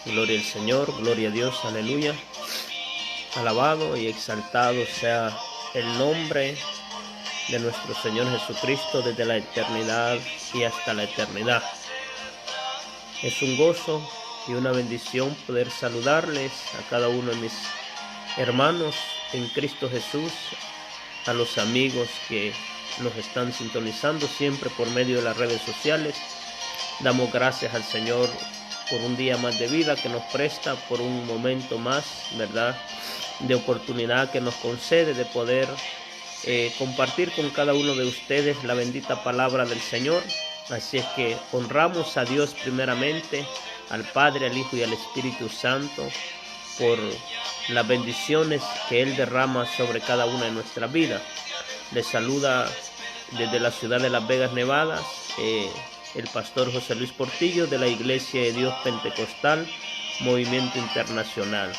Gloria al Señor, gloria a Dios, aleluya. Alabado y exaltado sea el nombre de nuestro Señor Jesucristo desde la eternidad y hasta la eternidad. Es un gozo y una bendición poder saludarles a cada uno de mis hermanos en Cristo Jesús, a los amigos que nos están sintonizando siempre por medio de las redes sociales. Damos gracias al Señor por un día más de vida que nos presta, por un momento más, ¿verdad?, de oportunidad que nos concede de poder compartir con cada uno de ustedes la bendita palabra del Señor. Así es que honramos a Dios primeramente, al Padre, al Hijo y al Espíritu Santo, por las bendiciones que Él derrama sobre cada una de nuestras vidas. Les saluda desde la ciudad de Las Vegas, Nevada, el pastor José Luis Portillo de la Iglesia de Dios Pentecostal, Movimiento Internacional.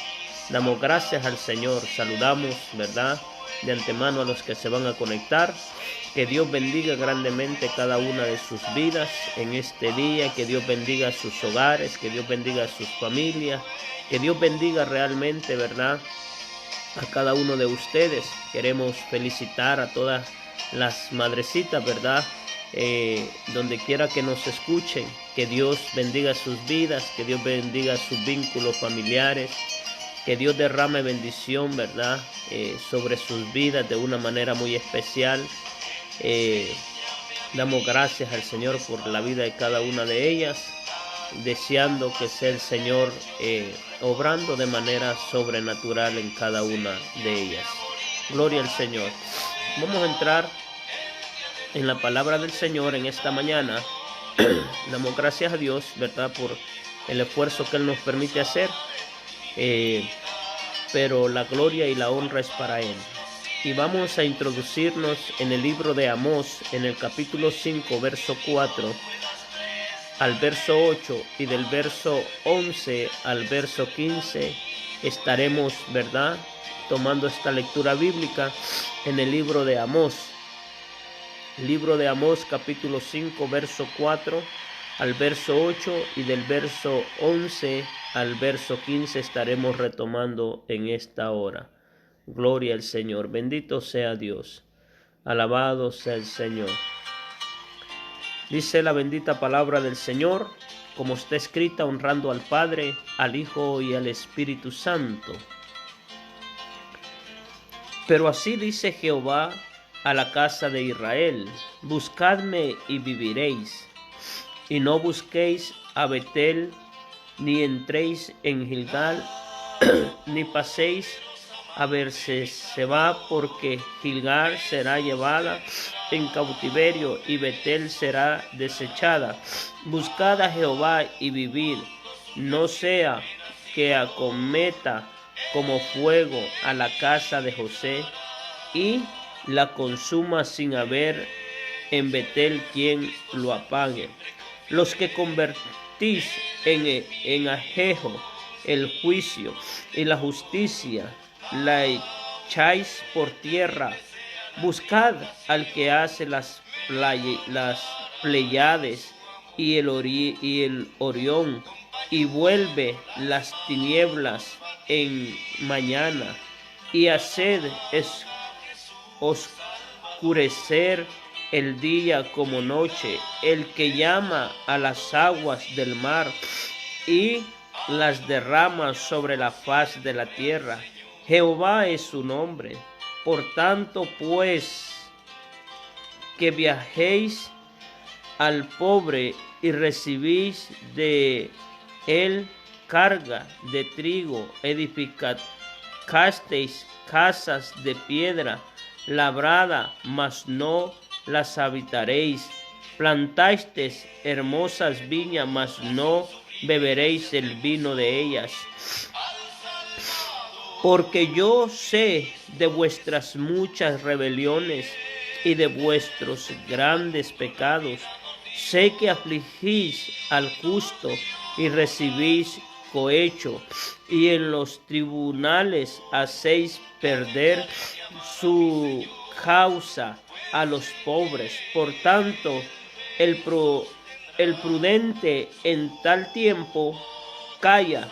Damos gracias al Señor, saludamos, ¿verdad?, de antemano a los que se van a conectar. Que Dios bendiga grandemente cada una de sus vidas en este día, que Dios bendiga sus hogares, que Dios bendiga sus familias, que Dios bendiga realmente, ¿verdad?, a cada uno de ustedes. Queremos felicitar a todas las madrecitas, ¿verdad?, donde quiera que nos escuchen. Que Dios bendiga sus vidas, que Dios bendiga sus vínculos familiares, que Dios derrame bendición, ¿verdad?, sobre sus vidas de una manera muy especial. Damos gracias al Señor por la vida de cada una de ellas, deseando que sea el Señor obrando de manera sobrenatural en cada una de ellas. Gloria al Señor. Vamos a entrar en la palabra del Señor en esta mañana. Damos gracias a Dios, ¿verdad?, por el esfuerzo que Él nos permite hacer, pero la gloria y la honra es para Él. Y vamos a introducirnos en el libro de Amós, en el capítulo 5, verso 4 al verso 8, y del verso 11 al verso 15 estaremos, ¿verdad?, tomando esta lectura bíblica en el libro de Amós. Libro de Amós, capítulo 5, verso 4 al verso 8, y del verso 11 al verso 15 estaremos retomando en esta hora. Gloria al Señor, bendito sea Dios, alabado sea el Señor. Dice la bendita palabra del Señor, como está escrita, honrando al Padre, al Hijo y al Espíritu Santo. Pero así dice Jehová a la casa de Israel: buscadme y viviréis, y no busquéis a Betel, ni entréis en Gilgal, ni paséis a Beerseba, porque Gilgal será llevada en cautiverio y Betel será desechada. Buscad a Jehová y vivid, no sea que acometa como fuego a la casa de José y la consuma sin haber en Betel quien lo apague. Los que convertís en ajejo el juicio y la justicia, la echáis por tierra. Buscad al que hace las Pleiades y el Orión, y vuelve las tinieblas en mañana, y haced oscurecer el día como noche, el que llama a las aguas del mar y las derrama sobre la faz de la tierra. Jehová es su nombre. Por tanto, pues, que viajéis al pobre y recibís de él carga de trigo, edificasteis casas de piedra labrada, mas no las habitaréis. Plantasteis hermosas viñas, mas no beberéis el vino de ellas. Porque yo sé de vuestras muchas rebeliones y de vuestros grandes pecados. Sé que afligís al justo y recibís cohecho, y en los tribunales hacéis perder su causa a los pobres. Por tanto, el el prudente en tal tiempo calla,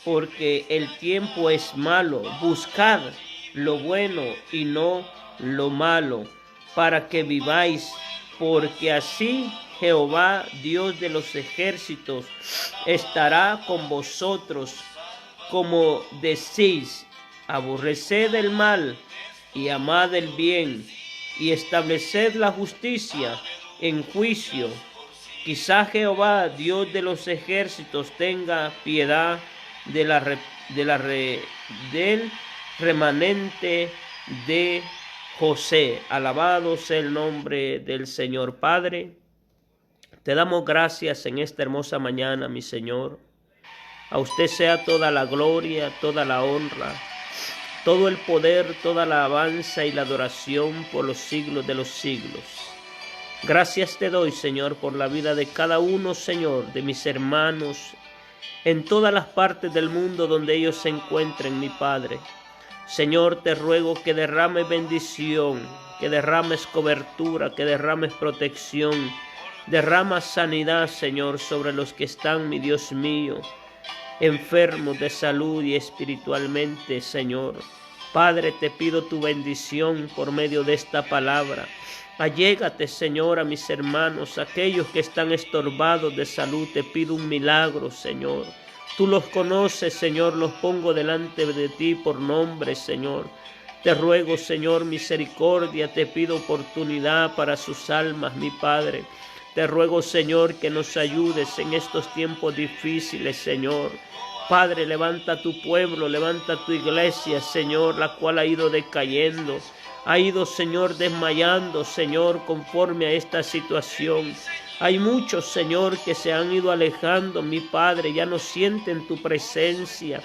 porque el tiempo es malo. Buscad lo bueno y no lo malo, para que viváis, porque así Jehová, Dios de los ejércitos, estará con vosotros, como decís. Aborreced el mal y amad el bien, y estableced la justicia en juicio. Quizá Jehová, Dios de los ejércitos, tenga piedad del remanente de José. Alabado sea el nombre del Señor. Padre, te damos gracias en esta hermosa mañana, mi Señor. A usted sea toda la gloria, toda la honra, todo el poder, toda la alabanza y la adoración por los siglos de los siglos. Gracias te doy, Señor, por la vida de cada uno, Señor, de mis hermanos, en todas las partes del mundo donde ellos se encuentren, mi Padre. Señor, te ruego que derrames bendición, que derrames cobertura, que derrames protección, derrama sanidad, Señor, sobre los que están, mi Dios mío, enfermos de salud y espiritualmente, Señor. Padre, te pido tu bendición por medio de esta palabra. Allégate, Señor, a mis hermanos, aquellos que están estorbados de salud. Te pido un milagro, Señor. Tú los conoces, Señor, los pongo delante de ti por nombre, Señor. Te ruego, Señor, misericordia, te pido oportunidad para sus almas, mi Padre. Te ruego, Señor, que nos ayudes en estos tiempos difíciles, Señor. Padre, levanta tu pueblo, levanta tu iglesia, Señor, la cual ha ido decayendo. Ha ido, Señor, desmayando, Señor, conforme a esta situación. Hay muchos, Señor, que se han ido alejando, mi Padre, ya no sienten tu presencia.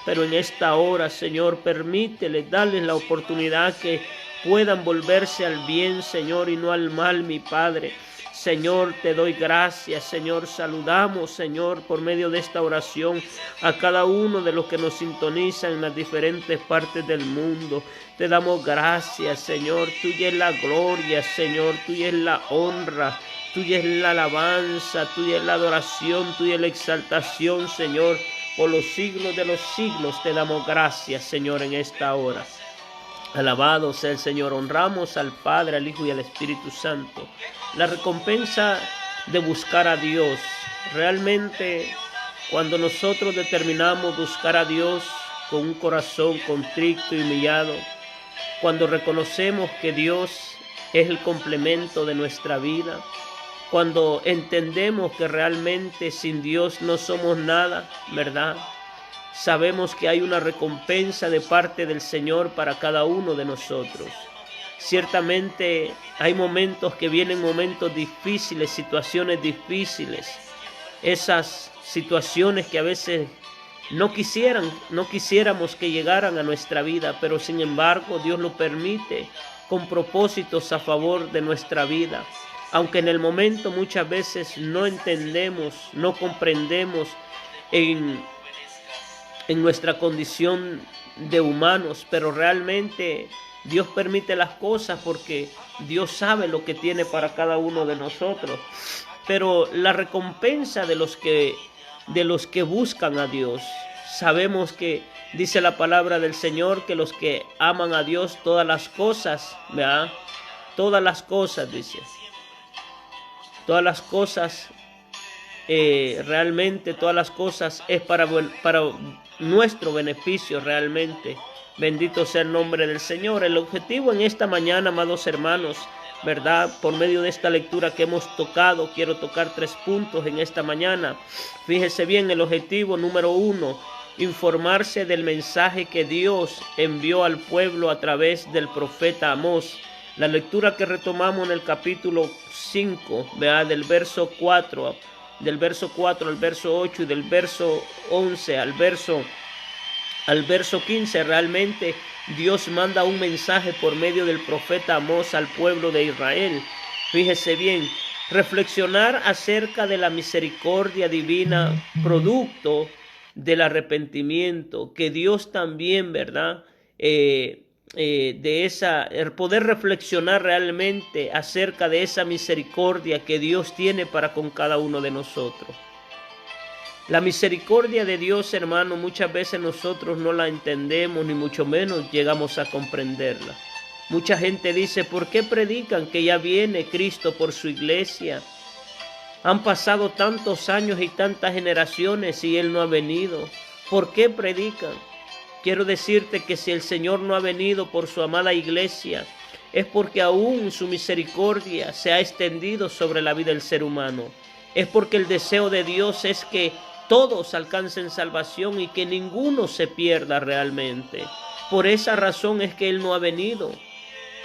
Pero en esta hora, Señor, permítele, darles la oportunidad que puedan volverse al bien, Señor, y no al mal, mi Padre. Señor, te doy gracias, Señor. Saludamos, Señor, por medio de esta oración a cada uno de los que nos sintonizan en las diferentes partes del mundo. Te damos gracias, Señor. Tuya es la gloria, Señor. Tuya es la honra. Tuya es la alabanza. Tuya es la adoración. Tuya es la exaltación, Señor. Por los siglos de los siglos te damos gracias, Señor, en esta hora. Alabado sea el Señor. Honramos al Padre, al Hijo y al Espíritu Santo. La recompensa de buscar a Dios. Realmente, cuando nosotros determinamos buscar a Dios con un corazón contrito y humillado, cuando reconocemos que Dios es el complemento de nuestra vida, cuando entendemos que realmente sin Dios no somos nada, ¿verdad? Sabemos que hay una recompensa de parte del Señor para cada uno de nosotros. Ciertamente hay momentos que vienen, momentos difíciles, situaciones difíciles. Esas situaciones que a veces no quisiéramos que llegaran a nuestra vida, pero sin embargo Dios lo permite con propósitos a favor de nuestra vida. Aunque en el momento muchas veces no entendemos, no comprendemos en nuestra condición de humanos, pero realmente Dios permite las cosas porque Dios sabe lo que tiene para cada uno de nosotros. Pero la recompensa de los que buscan a Dios, sabemos que dice la palabra del Señor que los que aman a Dios, todas las cosas, ¿verdad? Todas las cosas, dice. Todas las cosas, realmente todas las cosas es para nuestro beneficio realmente. Bendito sea el nombre del Señor. El objetivo en esta mañana, amados hermanos, ¿verdad? Por medio de esta lectura que hemos tocado, quiero tocar 3 puntos en esta mañana. Fíjese bien, el objetivo número 1, informarse del mensaje que Dios envió al pueblo a través del profeta Amós. La lectura que retomamos en el capítulo 5, ¿verdad? Del verso 4 al verso 8 y del verso 11 al verso 15, realmente Dios manda un mensaje por medio del profeta Amós al pueblo de Israel. Fíjese bien, reflexionar acerca de la misericordia divina, producto del arrepentimiento, que Dios también, ¿verdad? el poder reflexionar realmente acerca de esa misericordia que Dios tiene para con cada uno de nosotros. La misericordia de Dios, hermano, muchas veces nosotros no la entendemos, ni mucho menos llegamos a comprenderla. Mucha gente dice, ¿por qué predican que ya viene Cristo por su iglesia? Han pasado tantos años y tantas generaciones y Él no ha venido. ¿Por qué predican? Quiero decirte que si el Señor no ha venido por su amada iglesia, es porque aún su misericordia se ha extendido sobre la vida del ser humano. Es porque el deseo de Dios es que todos alcancen salvación y que ninguno se pierda realmente. Por esa razón es que Él no ha venido.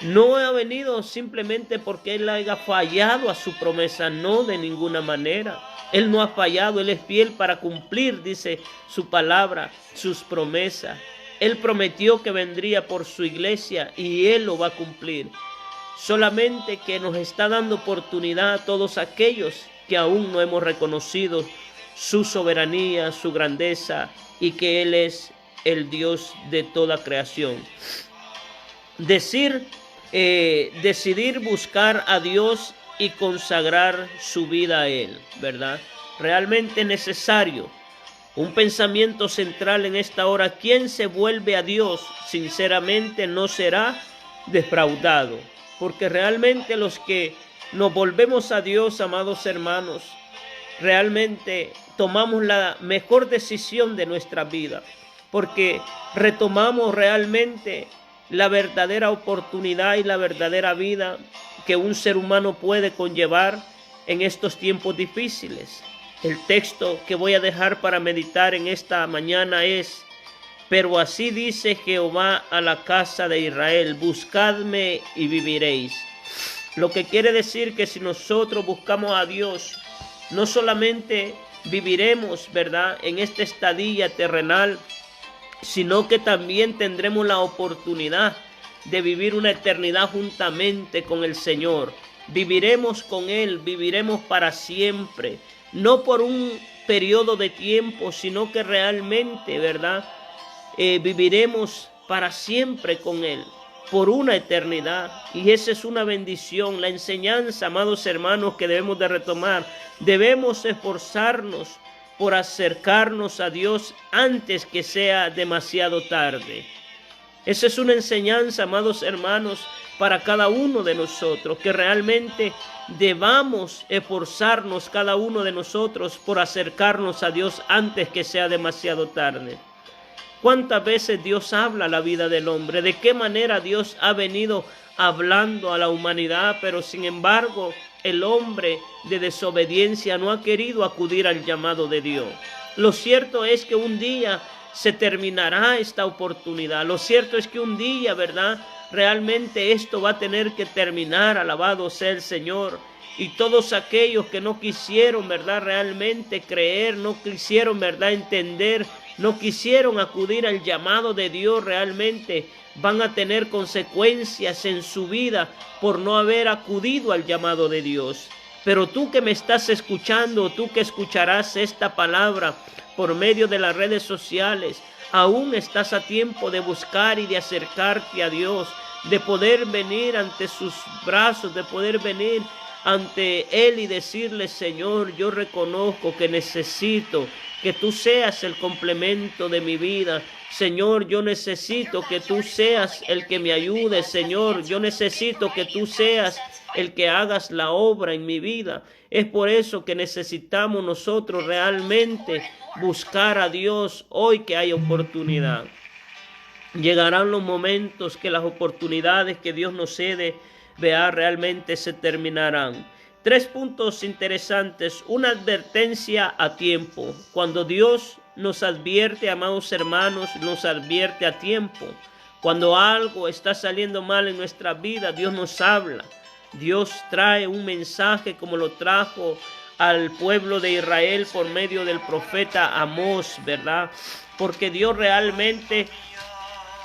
No ha venido simplemente porque Él haya fallado a su promesa, no, de ninguna manera. Él no ha fallado, Él es fiel para cumplir, dice su palabra, sus promesas. Él prometió que vendría por su iglesia y Él lo va a cumplir. Solamente que nos está dando oportunidad a todos aquellos que aún no hemos reconocido su soberanía, su grandeza y que Él es el Dios de toda creación. Decidir buscar a Dios y consagrar su vida a Él, ¿verdad? Realmente necesario. Un pensamiento central en esta hora: quien se vuelve a Dios sinceramente no será defraudado, porque realmente los que nos volvemos a Dios, amados hermanos, realmente tomamos la mejor decisión de nuestra vida, porque retomamos realmente la verdadera oportunidad y la verdadera vida que un ser humano puede conllevar en estos tiempos difíciles. El texto que voy a dejar para meditar en esta mañana es: pero así dice Jehová a la casa de Israel, buscadme y viviréis. Lo que quiere decir que si nosotros buscamos a Dios, no solamente viviremos, ¿verdad?, en esta estadía terrenal, sino que también tendremos la oportunidad de vivir una eternidad juntamente con el Señor. Viviremos con Él, viviremos para siempre, no por un periodo de tiempo, sino que realmente, ¿verdad?, viviremos para siempre con Él, por una eternidad. Y esa es una bendición, la enseñanza, amados hermanos, que debemos de retomar. Debemos esforzarnos por acercarnos a Dios antes que sea demasiado tarde. Esa es una enseñanza, amados hermanos, para cada uno de nosotros, que realmente debamos esforzarnos cada uno de nosotros por acercarnos a Dios antes que sea demasiado tarde. ¿Cuántas veces Dios habla a la vida del hombre? ¿De qué manera Dios ha venido hablando a la humanidad? Pero sin embargo, el hombre de desobediencia no ha querido acudir al llamado de Dios. Lo cierto es que un día se terminará esta oportunidad. Lo cierto es que un día, ¿verdad?, realmente esto va a tener que terminar. Alabado sea el Señor. Y todos aquellos que no quisieron, ¿verdad?, realmente creer, no quisieron, ¿verdad?, entender, no quisieron acudir al llamado de Dios, realmente van a tener consecuencias en su vida por no haber acudido al llamado de Dios. Pero tú que me estás escuchando, tú que escucharás esta palabra por medio de las redes sociales, aún estás a tiempo de buscar y de acercarte a Dios, de poder venir ante sus brazos, de poder venir ante Él y decirle: Señor, yo reconozco que necesito que tú seas el complemento de mi vida. Señor, yo necesito que tú seas el que me ayude. Señor, yo necesito que tú seas el que hagas la obra en mi vida. Es por eso que necesitamos nosotros realmente buscar a Dios hoy que hay oportunidad. Llegarán los momentos que las oportunidades que Dios nos cede, vea, realmente se terminarán. 3 puntos interesantes. Una advertencia a tiempo. Cuando Dios nos advierte, amados hermanos, nos advierte a tiempo. Cuando algo está saliendo mal en nuestra vida, Dios nos habla. Dios trae un mensaje como lo trajo al pueblo de Israel por medio del profeta Amós, ¿verdad? Porque Dios realmente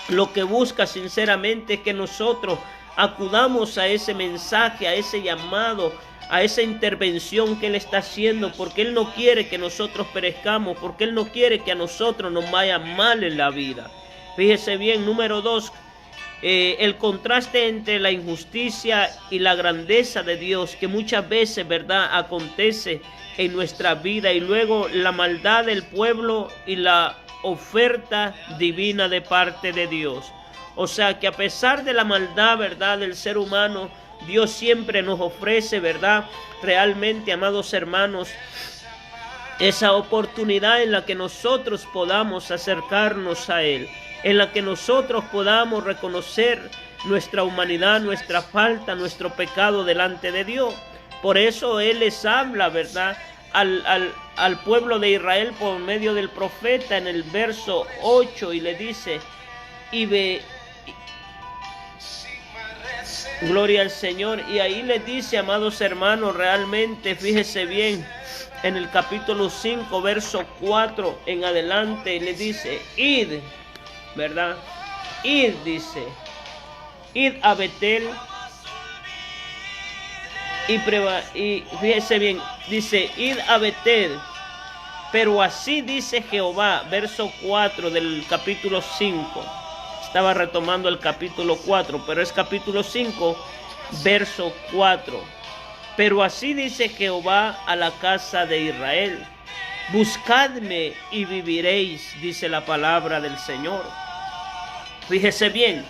lo que busca sinceramente es que nosotros acudamos a ese mensaje, a ese llamado, a esa intervención que Él está haciendo, porque Él no quiere que nosotros perezcamos, porque Él no quiere que a nosotros nos vaya mal en la vida. Fíjese bien, número 2, el contraste entre la injusticia y la grandeza de Dios, que muchas veces, ¿verdad?, acontece en nuestra vida, y luego la maldad del pueblo y la oferta divina de parte de Dios. O sea que a pesar de la maldad, ¿verdad?, del ser humano, Dios siempre nos ofrece, ¿verdad?, realmente, amados hermanos, esa oportunidad en la que nosotros podamos acercarnos a Él, en la que nosotros podamos reconocer nuestra humanidad, nuestra falta, nuestro pecado delante de Dios. Por eso Él les habla, ¿verdad?, al pueblo de Israel por medio del profeta en el verso 8, y le dice, gloria al Señor. Y ahí les dice, amados hermanos, realmente, fíjese bien, en el capítulo 5, verso 4 en adelante, le dice, id, ¿verdad? Id, dice, id a Betel, y fíjese bien, dice, id a Betel, pero así dice Jehová, verso 4 del capítulo 5. Estaba retomando el capítulo 4, pero es capítulo 5, verso 4. Pero así dice Jehová a la casa de Israel, buscadme y viviréis, dice la palabra del Señor. Fíjese bien,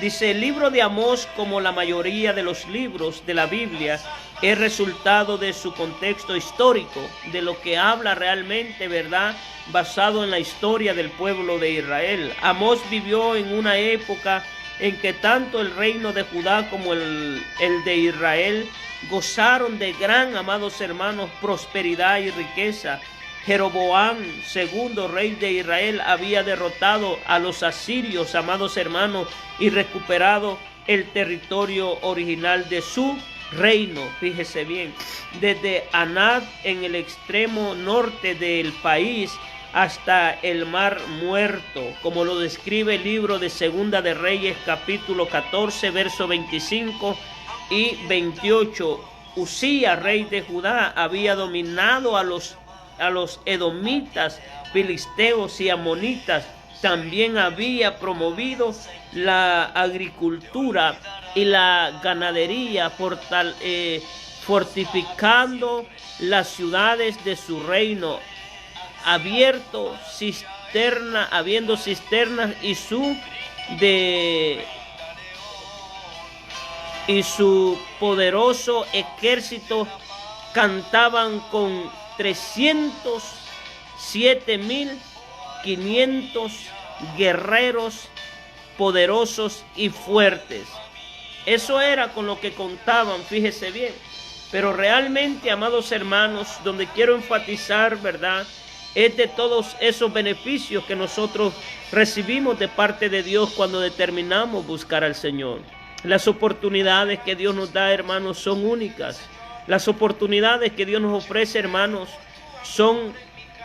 dice, el libro de Amós, como la mayoría de los libros de la Biblia, es resultado de su contexto histórico, de lo que habla realmente, ¿verdad?, basado en la historia del pueblo de Israel. Amós vivió en una época en que tanto el reino de Judá como el de Israel gozaron de gran, amados hermanos, prosperidad y riqueza. Jeroboam, segundo rey de Israel, había derrotado a los asirios, amados hermanos, y recuperado el territorio original de su reino. Fíjese bien, desde Anad en el extremo norte del país hasta el Mar Muerto, como lo describe el libro de Segunda de Reyes, capítulo 14, verso 25 y 28. Usías, rey de Judá, había dominado a los edomitas, filisteos y amonitas. También había promovido la agricultura y la ganadería, fortificando las ciudades de su reino, habiendo cisternas y su poderoso ejército cantaban con 307,500 guerreros poderosos y fuertes. Eso era con lo que contaban, fíjese bien. Pero realmente, amados hermanos, donde quiero enfatizar, ¿verdad?, es de todos esos beneficios que nosotros recibimos de parte de Dios cuando determinamos buscar al Señor. Las oportunidades que Dios nos da, hermanos, son únicas. Las oportunidades que Dios nos ofrece, hermanos, son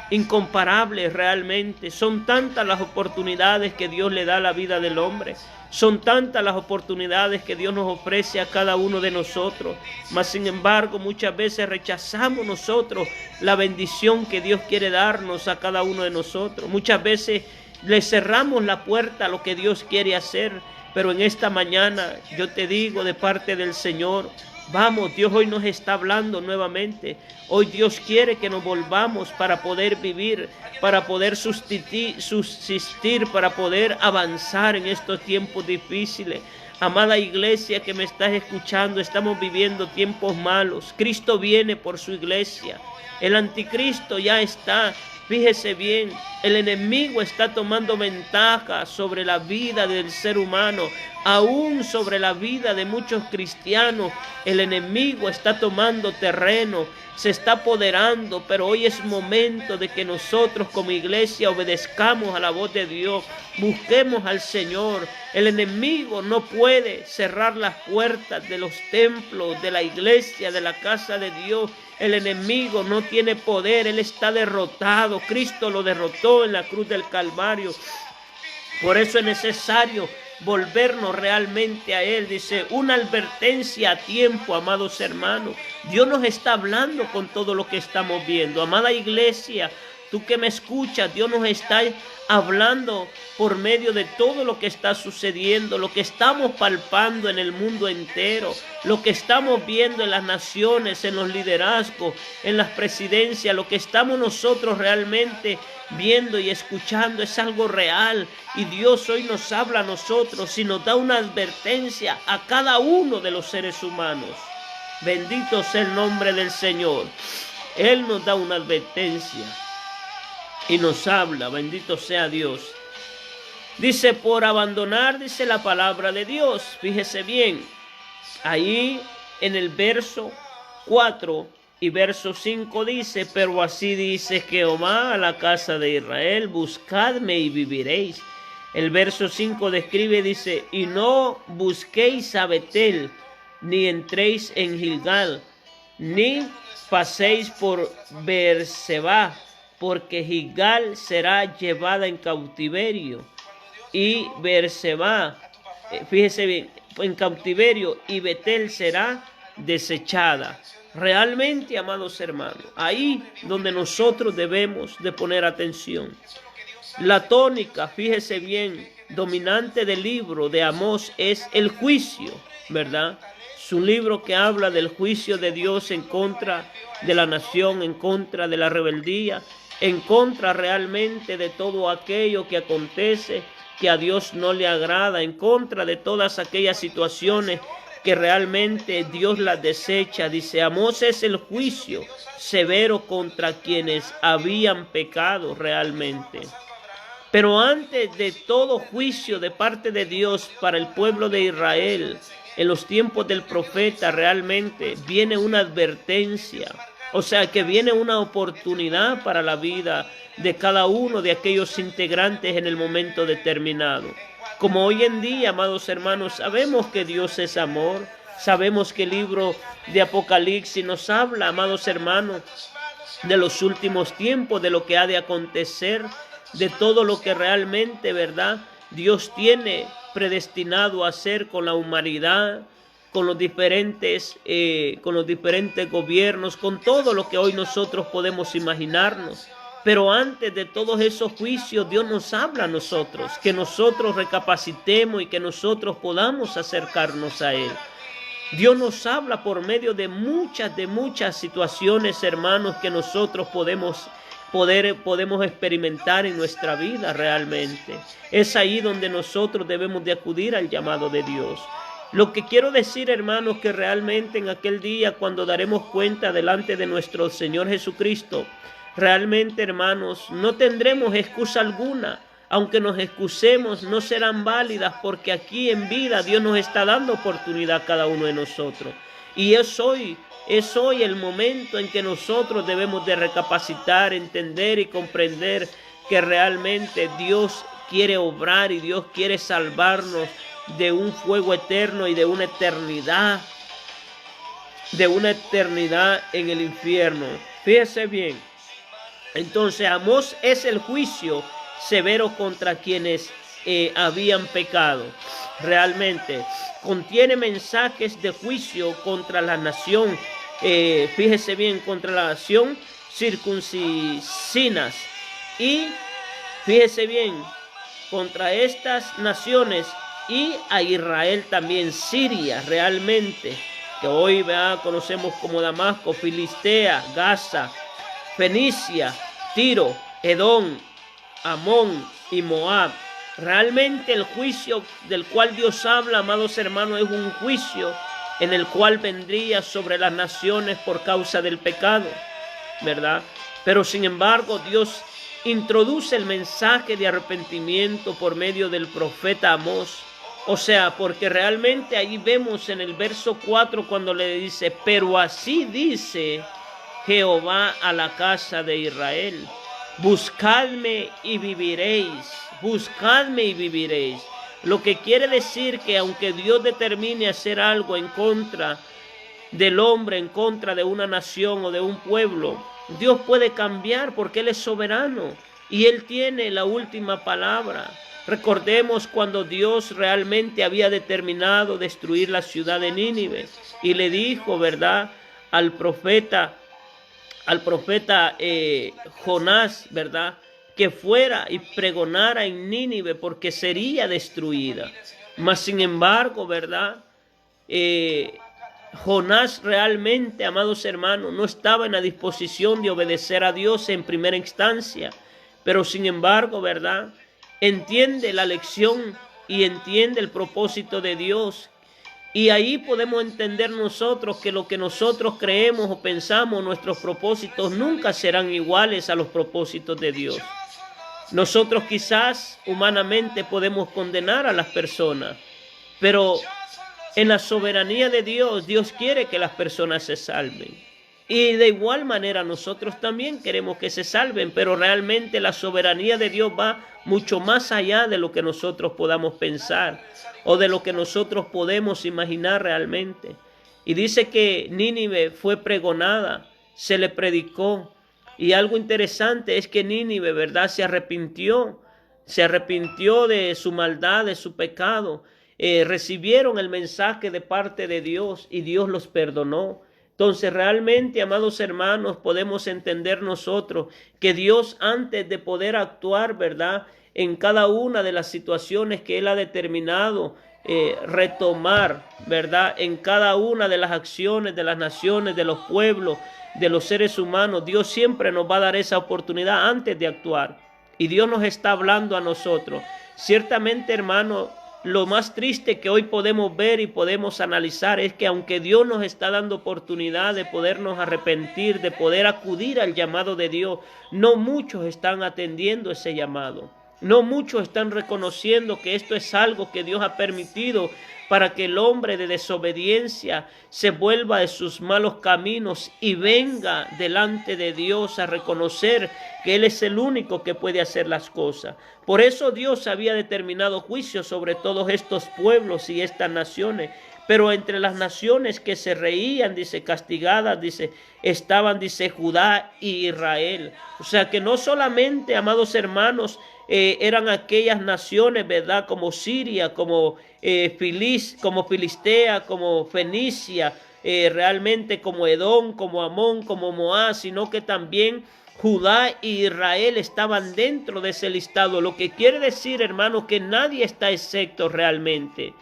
incomparables realmente. Son tantas las oportunidades que Dios le da a la vida del hombre. Son tantas las oportunidades que Dios nos ofrece a cada uno de nosotros. Mas, sin embargo, muchas veces rechazamos nosotros la bendición que Dios quiere darnos a cada uno de nosotros. Muchas veces le cerramos la puerta a lo que Dios quiere hacer. Pero en esta mañana yo te digo de parte del Señor, vamos, Dios hoy nos está hablando nuevamente. Hoy Dios quiere que nos volvamos para poder vivir, para poder subsistir, para poder avanzar en estos tiempos difíciles. Amada iglesia que me estás escuchando, estamos viviendo tiempos malos. Cristo viene por su iglesia. El anticristo ya está. Fíjese bien, el enemigo está tomando ventaja sobre la vida del ser humano, aún sobre la vida de muchos cristianos. El enemigo está tomando terreno, se está apoderando, pero hoy es momento de que nosotros como iglesia obedezcamos a la voz de Dios, busquemos al Señor. El enemigo no puede cerrar las puertas de los templos, de la iglesia, de la casa de Dios. El enemigo no tiene poder, él está derrotado. Cristo lo derrotó en la cruz del Calvario. Por eso es necesario volvernos realmente a Él. Dice, una advertencia a tiempo, amados hermanos. Dios nos está hablando con todo lo que estamos viendo. Amada iglesia, tú que me escuchas, Dios nos está hablando por medio de todo lo que está sucediendo, lo que estamos palpando en el mundo entero, lo que estamos viendo en las naciones, en los liderazgos, en las presidencias, lo que estamos nosotros realmente viendo y escuchando es algo real. Y Dios hoy nos habla a nosotros y nos da una advertencia a cada uno de los seres humanos. Bendito sea el nombre del Señor. Él nos da una advertencia y nos habla, bendito sea Dios. Dice, por abandonar, dice la palabra de Dios. Fíjese bien, ahí en el verso 4 y verso 5 dice, pero así dice Jehová a la casa de Israel, buscadme y viviréis. El verso 5 describe, dice, y no busquéis a Betel, ni entréis en Gilgal, ni paséis por Beerseba, porque Gilgal será llevada en cautiverio, y Beerseba, fíjese bien, en cautiverio, y Betel será desechada. Realmente, amados hermanos, ahí donde nosotros debemos de poner atención. La tónica, fíjese bien, dominante del libro de Amós es el juicio, ¿verdad? Es un libro que habla del juicio de Dios en contra de la nación, en contra de la rebeldía, en contra realmente de todo aquello que acontece que a Dios no le agrada, en contra de todas aquellas situaciones que realmente Dios las desecha. Dice, Amós es el juicio severo contra quienes habían pecado realmente. Pero antes de todo juicio de parte de Dios para el pueblo de Israel, en los tiempos del profeta realmente viene una advertencia. O sea que viene una oportunidad para la vida de cada uno de aquellos integrantes en el momento determinado. Como hoy en día, amados hermanos, sabemos que Dios es amor. Sabemos que el libro de Apocalipsis nos habla, amados hermanos, de los últimos tiempos, de lo que ha de acontecer, de todo lo que realmente, ¿verdad?, Dios tiene predestinado a hacer con la humanidad, con los diferentes gobiernos, con todo lo que hoy nosotros podemos imaginarnos. Pero antes de todos esos juicios, Dios nos habla a nosotros, que nosotros recapacitemos y que nosotros podamos acercarnos a Él. Dios nos habla por medio de muchas situaciones, hermanos, que nosotros podemos experimentar en nuestra vida realmente. Es ahí donde nosotros debemos de acudir al llamado de Dios. Lo que quiero decir, hermanos, que realmente en aquel día, cuando daremos cuenta delante de nuestro Señor Jesucristo, realmente, hermanos, no tendremos excusa alguna. Aunque nos excusemos, no serán válidas, porque aquí en vida Dios nos está dando oportunidad a cada uno de nosotros. Y es hoy el momento en que nosotros debemos de recapacitar, entender y comprender que realmente Dios quiere obrar y Dios quiere salvarnos de un fuego eterno y de una eternidad en el infierno. Fíjese bien. Entonces, Amós es el juicio severo contra quienes habían pecado. Realmente contiene mensajes de juicio contra la nación, fíjese bien, contra la nación circuncinas, y fíjese bien, contra estas naciones y a Israel también, Siria realmente, que hoy conocemos como Damasco, Filistea, Gaza, Fenicia, Tiro, Edom, Amón y Moab. Realmente el juicio del cual Dios habla, amados hermanos, es un juicio en el cual vendría sobre las naciones por causa del pecado, ¿verdad? Pero sin embargo, Dios introduce el mensaje de arrepentimiento por medio del profeta Amós. O sea, porque realmente ahí vemos en el verso 4 cuando le dice, pero así dice Jehová a la casa de Israel, buscadme y viviréis, buscadme y viviréis. Lo que quiere decir que aunque Dios determine hacer algo en contra del hombre, en contra de una nación o de un pueblo, Dios puede cambiar porque Él es soberano y Él tiene la última palabra. Recordemos cuando Dios realmente había determinado destruir la ciudad de Nínive y le dijo, ¿verdad?, al profeta al profeta Jonás, ¿verdad?, que fuera y pregonara en Nínive porque sería destruida. Mas sin embargo, ¿verdad?, Jonás realmente, amados hermanos, no estaba en la disposición de obedecer a Dios en primera instancia, pero sin embargo, ¿verdad?, entiende la lección y entiende el propósito de Dios. Y ahí podemos entender nosotros que lo que nosotros creemos o pensamos, nuestros propósitos nunca serán iguales a los propósitos de Dios. Nosotros quizás humanamente podemos condenar a las personas, pero en la soberanía de Dios, Dios quiere que las personas se salven. Y de igual manera nosotros también queremos que se salven, pero realmente la soberanía de Dios va mucho más allá de lo que nosotros podamos pensar o de lo que nosotros podemos imaginar realmente. Y dice que Nínive fue pregonada, se le predicó. Y algo interesante es que Nínive, ¿verdad?, se arrepintió de su maldad, de su pecado. Recibieron el mensaje de parte de Dios y Dios los perdonó. Entonces realmente, amados hermanos, podemos entender nosotros que Dios, antes de poder actuar, ¿verdad?, en cada una de las situaciones que Él ha determinado retomar, ¿verdad?, en cada una de las acciones de las naciones, de los pueblos, de los seres humanos, Dios siempre nos va a dar esa oportunidad antes de actuar. Y Dios nos está hablando a nosotros. Ciertamente, hermano, lo más triste que hoy podemos ver y podemos analizar es que aunque Dios nos está dando oportunidad de podernos arrepentir, de poder acudir al llamado de Dios, no muchos están atendiendo ese llamado. No muchos están reconociendo que esto es algo que Dios ha permitido para que el hombre de desobediencia se vuelva de sus malos caminos y venga delante de Dios a reconocer que Él es el único que puede hacer las cosas. Por eso Dios había determinado juicio sobre todos estos pueblos y estas naciones. Pero entre las naciones que se reían, dice, castigadas, dice, estaban, dice, Judá y Israel. O sea que no solamente, amados hermanos, eran aquellas naciones, ¿verdad?, como Siria, como Filistea, como Fenicia, realmente como Edom, como Amón, como Moab, sino que también Judá y Israel estaban dentro de ese listado. Lo que quiere decir, hermano, que nadie está excepto realmente.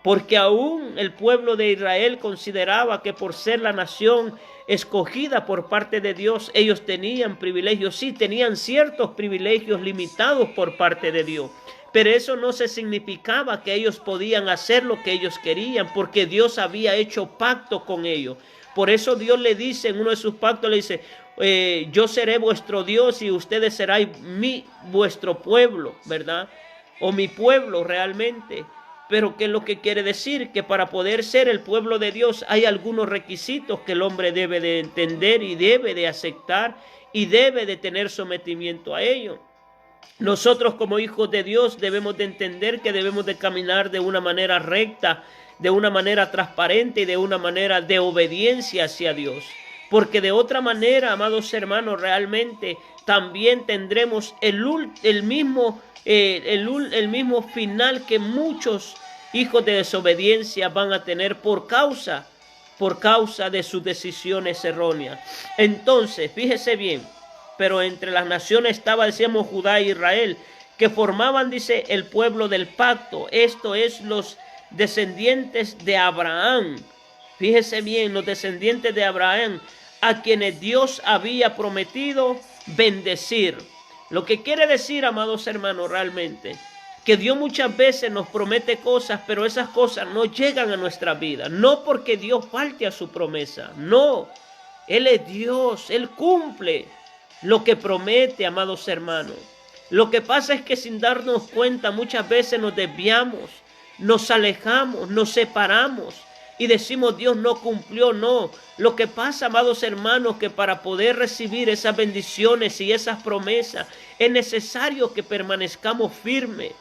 Porque aún el pueblo de Israel consideraba que por ser la nación escogida por parte de Dios, ellos tenían privilegios. Sí, tenían ciertos privilegios limitados por parte de Dios. Pero eso no se significaba que ellos podían hacer lo que ellos querían, porque Dios había hecho pacto con ellos. Por eso Dios le dice en uno de sus pactos, le dice, yo seré vuestro Dios y ustedes serán vuestro pueblo, ¿verdad? O mi pueblo realmente. Pero ¿qué es lo que quiere decir? Que para poder ser el pueblo de Dios hay algunos requisitos que el hombre debe de entender y debe de aceptar y debe de tener sometimiento a ello. Nosotros como hijos de Dios debemos de entender que debemos de caminar de una manera recta, de una manera transparente y de una manera de obediencia hacia Dios. Porque de otra manera, amados hermanos, realmente también tendremos el mismo final que muchos hijos de desobediencia van a tener por causa de sus decisiones erróneas. Entonces, fíjese bien, pero entre las naciones estaba, decíamos, Judá e Israel, que formaban, dice, el pueblo del pacto. Esto es los descendientes de Abraham. Fíjese bien, los descendientes de Abraham, a quienes Dios había prometido bendecir. Lo que quiere decir, amados hermanos, realmente, que Dios muchas veces nos promete cosas, pero esas cosas no llegan a nuestra vida. No porque Dios falte a su promesa, no. Él es Dios, Él cumple lo que promete, amados hermanos. Lo que pasa es que sin darnos cuenta muchas veces nos desviamos, nos alejamos, nos separamos y decimos Dios no cumplió. No, lo que pasa, amados hermanos, que para poder recibir esas bendiciones y esas promesas es necesario que permanezcamos firmes.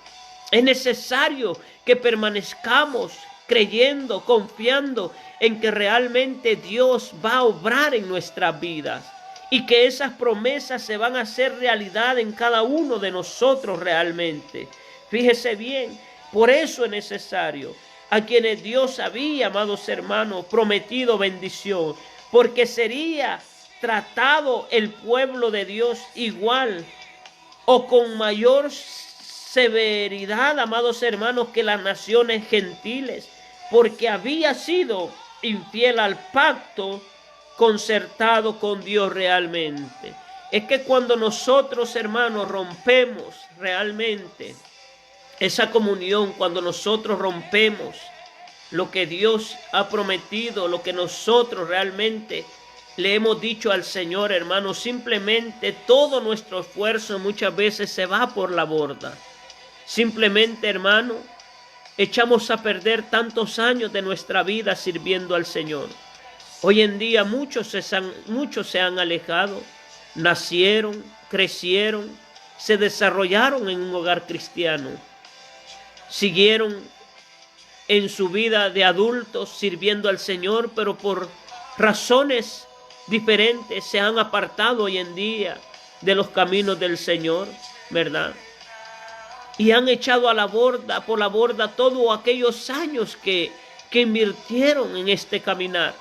Es necesario que permanezcamos creyendo, confiando en que realmente Dios va a obrar en nuestras vidas y que esas promesas se van a hacer realidad en cada uno de nosotros realmente. Fíjese bien, por eso es necesario a quienes Dios había, amados hermanos, prometido bendición, porque sería tratado el pueblo de Dios igual o con mayor severidad, amados hermanos, que las naciones gentiles, porque había sido infiel al pacto concertado con Dios realmente. Es que cuando nosotros, hermanos, rompemos realmente esa comunión, cuando nosotros rompemos lo que Dios ha prometido, lo que nosotros realmente le hemos dicho al Señor, hermanos, simplemente todo nuestro esfuerzo muchas veces se va por la borda. Simplemente, hermano, echamos a perder tantos años de nuestra vida sirviendo al Señor. Hoy en día muchos se han alejado, nacieron, crecieron, se desarrollaron en un hogar cristiano, siguieron en su vida de adultos sirviendo al Señor, pero por razones diferentes se han apartado hoy en día de los caminos del Señor, ¿verdad? Y han echado por la borda todos aquellos años que invirtieron en este caminar.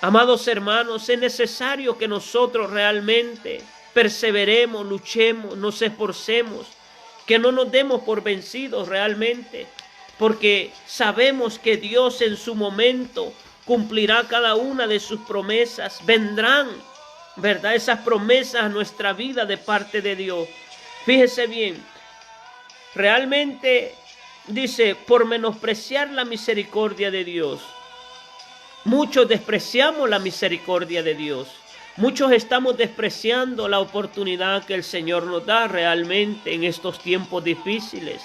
Amados hermanos, es necesario que nosotros realmente perseveremos, luchemos, nos esforcemos, que no nos demos por vencidos realmente, porque sabemos que Dios en su momento cumplirá cada una de sus promesas. Vendrán, ¿verdad?, esas promesas a nuestra vida de parte de Dios. Fíjese bien, realmente dice, por menospreciar la misericordia de Dios. Muchos despreciamos la misericordia de Dios. Muchos estamos despreciando la oportunidad que el Señor nos da realmente en estos tiempos difíciles.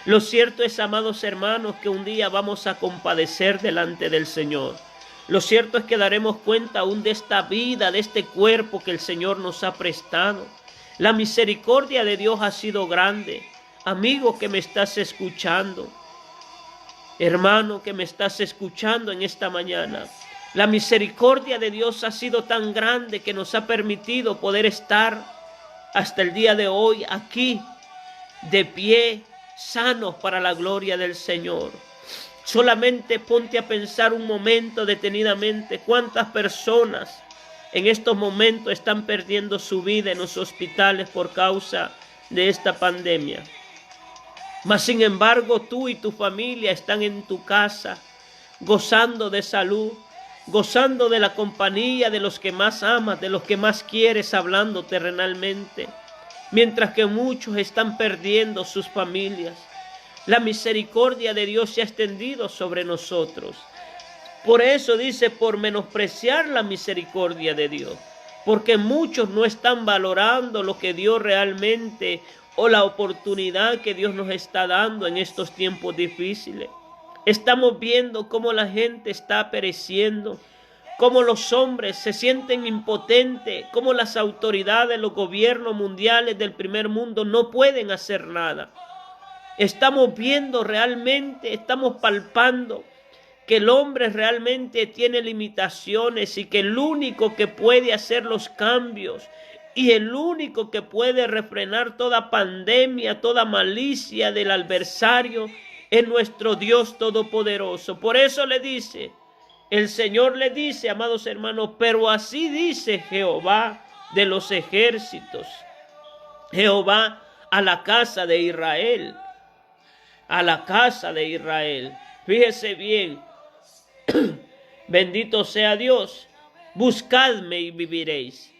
Lo cierto es, amados hermanos, que un día vamos a compadecer delante del Señor. Lo cierto es que daremos cuenta aún de esta vida, de este cuerpo que el Señor nos ha prestado. La misericordia de Dios ha sido grande. Amigo que me estás escuchando, hermano que me estás escuchando en esta mañana, la misericordia de Dios ha sido tan grande que nos ha permitido poder estar hasta el día de hoy aquí, de pie, sanos para la gloria del Señor. Solamente ponte a pensar un momento detenidamente cuántas personas en estos momentos están perdiendo su vida en los hospitales por causa de esta pandemia. Mas sin embargo, tú y tu familia están en tu casa, gozando de salud, gozando de la compañía de los que más amas, de los que más quieres, hablando terrenalmente, mientras que muchos están perdiendo sus familias. La misericordia de Dios se ha extendido sobre nosotros. Por eso dice, por menospreciar la misericordia de Dios, porque muchos no están valorando lo que Dios realmente o la oportunidad que Dios nos está dando en estos tiempos difíciles. Estamos viendo cómo la gente está pereciendo, cómo los hombres se sienten impotentes, cómo las autoridades, los gobiernos mundiales del primer mundo no pueden hacer nada. Estamos viendo realmente, estamos palpando que el hombre realmente tiene limitaciones y que el único que puede hacer los cambios y el único que puede refrenar toda pandemia, toda malicia del adversario es nuestro Dios Todopoderoso. Por eso le dice, el Señor le dice, amados hermanos, pero así dice Jehová de los ejércitos, Jehová a la casa de Israel, a la casa de Israel. Fíjese bien, bendito sea Dios, buscadme y viviréis.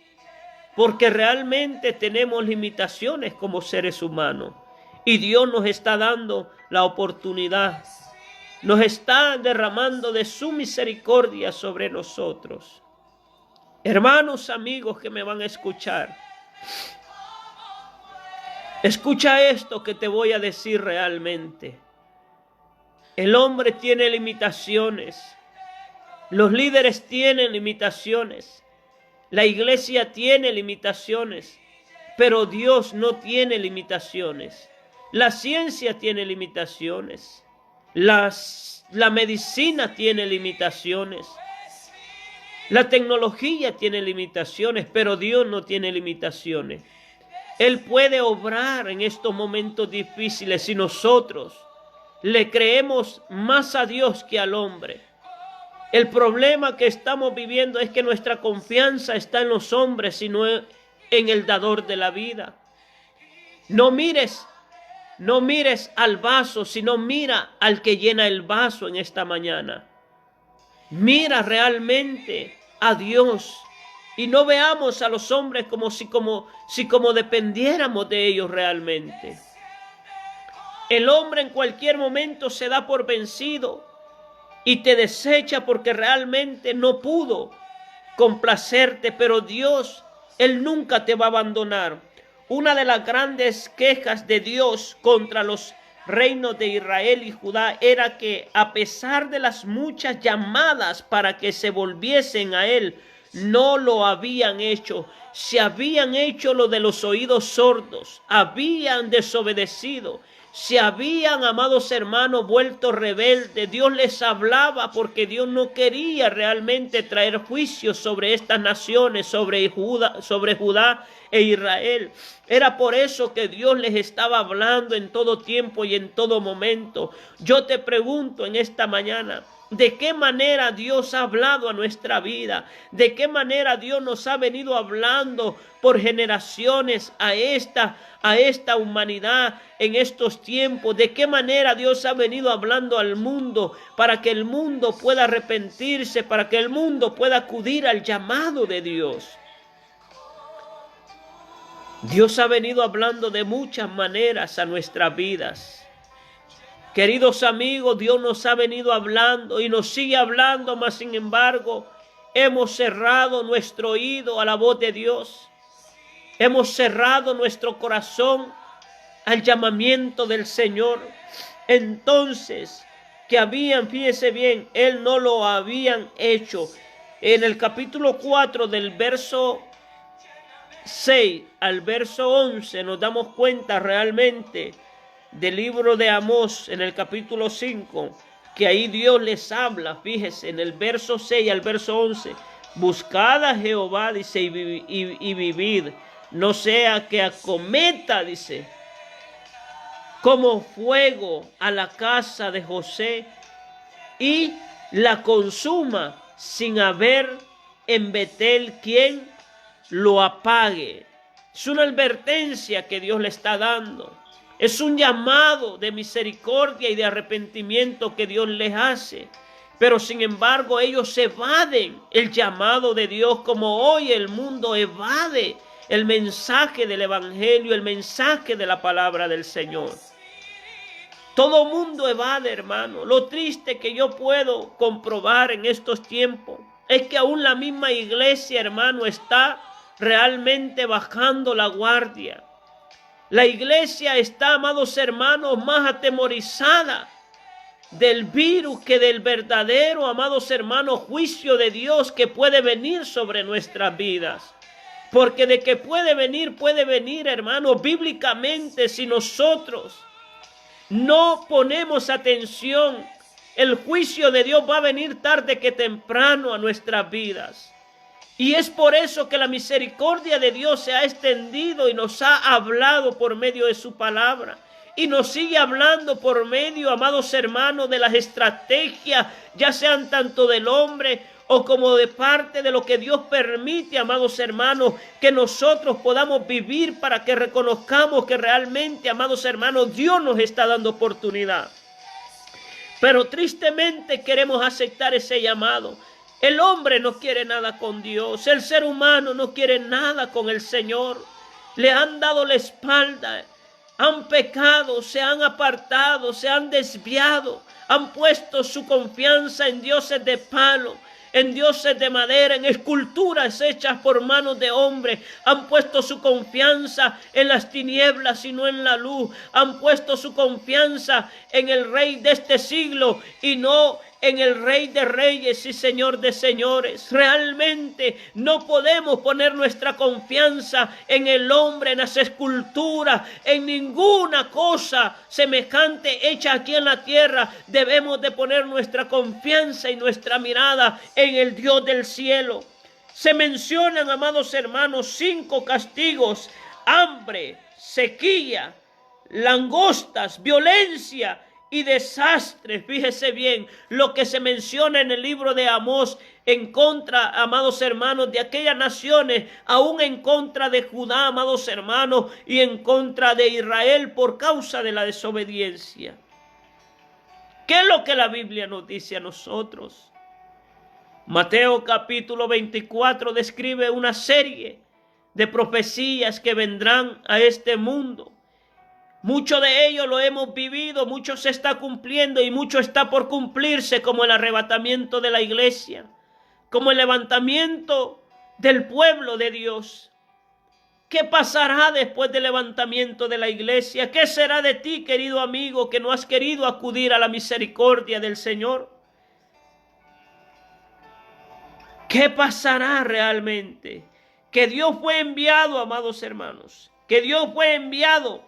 Porque realmente tenemos limitaciones como seres humanos. Y Dios nos está dando la oportunidad. Nos está derramando de su misericordia sobre nosotros. Hermanos, amigos que me van a escuchar. Escucha esto que te voy a decir realmente. El hombre tiene limitaciones. Los líderes tienen limitaciones. La iglesia tiene limitaciones, pero Dios no tiene limitaciones. La ciencia tiene limitaciones. La medicina tiene limitaciones. La tecnología tiene limitaciones, pero Dios no tiene limitaciones. Él puede obrar en estos momentos difíciles si nosotros le creemos más a Dios que al hombre. El problema que estamos viviendo es que nuestra confianza está en los hombres y no en el dador de la vida. No mires al vaso, sino mira al que llena el vaso en esta mañana. Mira realmente a Dios y no veamos a los hombres como dependiéramos de ellos realmente. El hombre en cualquier momento se da por vencido y te desecha porque realmente no pudo complacerte, pero Dios, Él nunca te va a abandonar. Una de las grandes quejas de Dios contra los reinos de Israel y Judá era que a pesar de las muchas llamadas para que se volviesen a Él, no lo habían hecho. Se habían hecho lo de los oídos sordos, habían desobedecido. Se habían, amados hermanos, vuelto rebeldes. Dios les hablaba porque Dios no quería realmente traer juicio sobre estas naciones, sobre Judá e Israel. Era por eso que Dios les estaba hablando en todo tiempo y en todo momento. Yo te pregunto en esta mañana, ¿de qué manera Dios ha hablado a nuestra vida? ¿De qué manera Dios nos ha venido hablando por generaciones a esta humanidad en estos tiempos? ¿De qué manera Dios ha venido hablando al mundo para que el mundo pueda arrepentirse, para que el mundo pueda acudir al llamado de Dios? Dios ha venido hablando de muchas maneras a nuestras vidas. Queridos amigos, Dios nos ha venido hablando y nos sigue hablando, mas sin embargo, hemos cerrado nuestro oído a la voz de Dios. Hemos cerrado nuestro corazón al llamamiento del Señor. Entonces, fíjese bien, Él no lo habían hecho. En el capítulo 4 del verso 6 al verso 11 nos damos cuenta realmente del libro de Amós, en el capítulo 5, que ahí Dios les habla. Fíjese, en el verso 6 al verso 11, buscad a Jehová, dice, y vivid, no sea que acometa, dice, como fuego a la casa de José y la consuma sin haber en Betel quien lo apague. Es una advertencia que Dios le está dando. Es un llamado de misericordia y de arrepentimiento que Dios les hace. Pero sin embargo ellos evaden el llamado de Dios, como hoy el mundo evade el mensaje del evangelio, el mensaje de la palabra del Señor. Todo mundo evade, hermano. Lo triste que yo puedo comprobar en estos tiempos es que aún la misma iglesia, hermano, está realmente bajando la guardia. La iglesia está, amados hermanos, más atemorizada del virus que del verdadero, amados hermanos, juicio de Dios que puede venir sobre nuestras vidas. Porque de que puede venir, hermanos, bíblicamente, si nosotros no ponemos atención, el juicio de Dios va a venir tarde que temprano a nuestras vidas. Y es por eso que la misericordia de Dios se ha extendido y nos ha hablado por medio de su palabra. Y nos sigue hablando por medio, amados hermanos, de las estrategias, ya sean tanto del hombre o como de parte de lo que Dios permite, amados hermanos, que nosotros podamos vivir para que reconozcamos que realmente, amados hermanos, Dios nos está dando oportunidad. Pero tristemente queremos aceptar ese llamado. El hombre no quiere nada con Dios. El ser humano no quiere nada con el Señor. Le han dado la espalda. Han pecado, se han apartado, se han desviado. Han puesto su confianza en dioses de palo, en dioses de madera, en esculturas hechas por manos de hombres. Han puesto su confianza en las tinieblas y no en la luz. Han puesto su confianza en el rey de este siglo y no en el Rey de Reyes y Señor de Señores. Realmente no podemos poner nuestra confianza en el hombre, en las esculturas, en ninguna cosa semejante hecha aquí en la tierra. Debemos de poner nuestra confianza y nuestra mirada en el Dios del cielo. Se mencionan, amados hermanos, 5 castigos: hambre, sequía, langostas, violencia y desastres. Fíjese bien lo que se menciona en el libro de Amós en contra, amados hermanos, de aquellas naciones, aún en contra de Judá, amados hermanos, y en contra de Israel por causa de la desobediencia. ¿Qué es lo que la Biblia nos dice a nosotros? Mateo capítulo 24 describe una serie de profecías que vendrán a este mundo. Mucho de ello lo hemos vivido, mucho se está cumpliendo y mucho está por cumplirse, como el arrebatamiento de la iglesia, como el levantamiento del pueblo de Dios. ¿Qué pasará después del levantamiento de la iglesia? ¿Qué será de ti, querido amigo, que no has querido acudir a la misericordia del Señor? ¿Qué pasará realmente? Que Dios fue enviado, amados hermanos, que Dios fue enviado,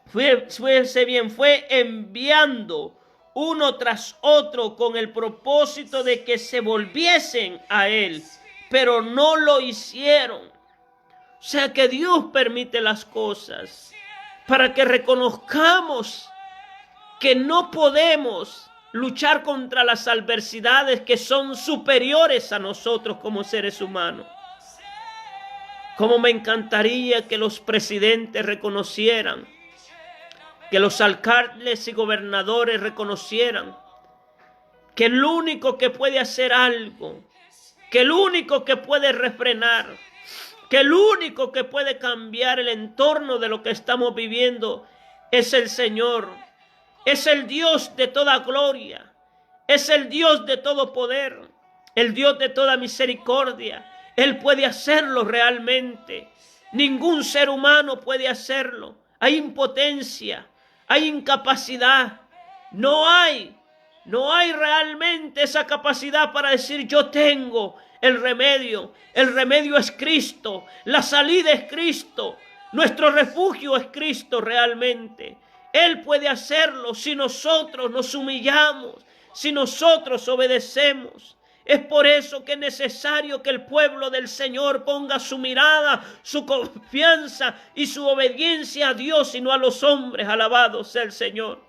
fue enviando uno tras otro con el propósito de que se volviesen a Él, pero no lo hicieron. O sea que Dios permite las cosas para que reconozcamos que no podemos luchar contra las adversidades que son superiores a nosotros como seres humanos. Como me encantaría que los presidentes reconocieran, que los alcaldes y gobernadores reconocieran que el único que puede hacer algo, que el único que puede refrenar, que el único que puede cambiar el entorno de lo que estamos viviendo es el Señor. Es el Dios de toda gloria, es el Dios de todo poder, el Dios de toda misericordia. Él puede hacerlo realmente. Ningún ser humano puede hacerlo. Hay impotencia, hay incapacidad. No hay realmente esa capacidad para decir yo tengo el remedio. El remedio es Cristo, la salida es Cristo, nuestro refugio es Cristo realmente. Él puede hacerlo si nosotros nos humillamos, si nosotros obedecemos. Es por eso que es necesario que el pueblo del Señor ponga su mirada, su confianza y su obediencia a Dios y no a los hombres. Alabado sea el Señor.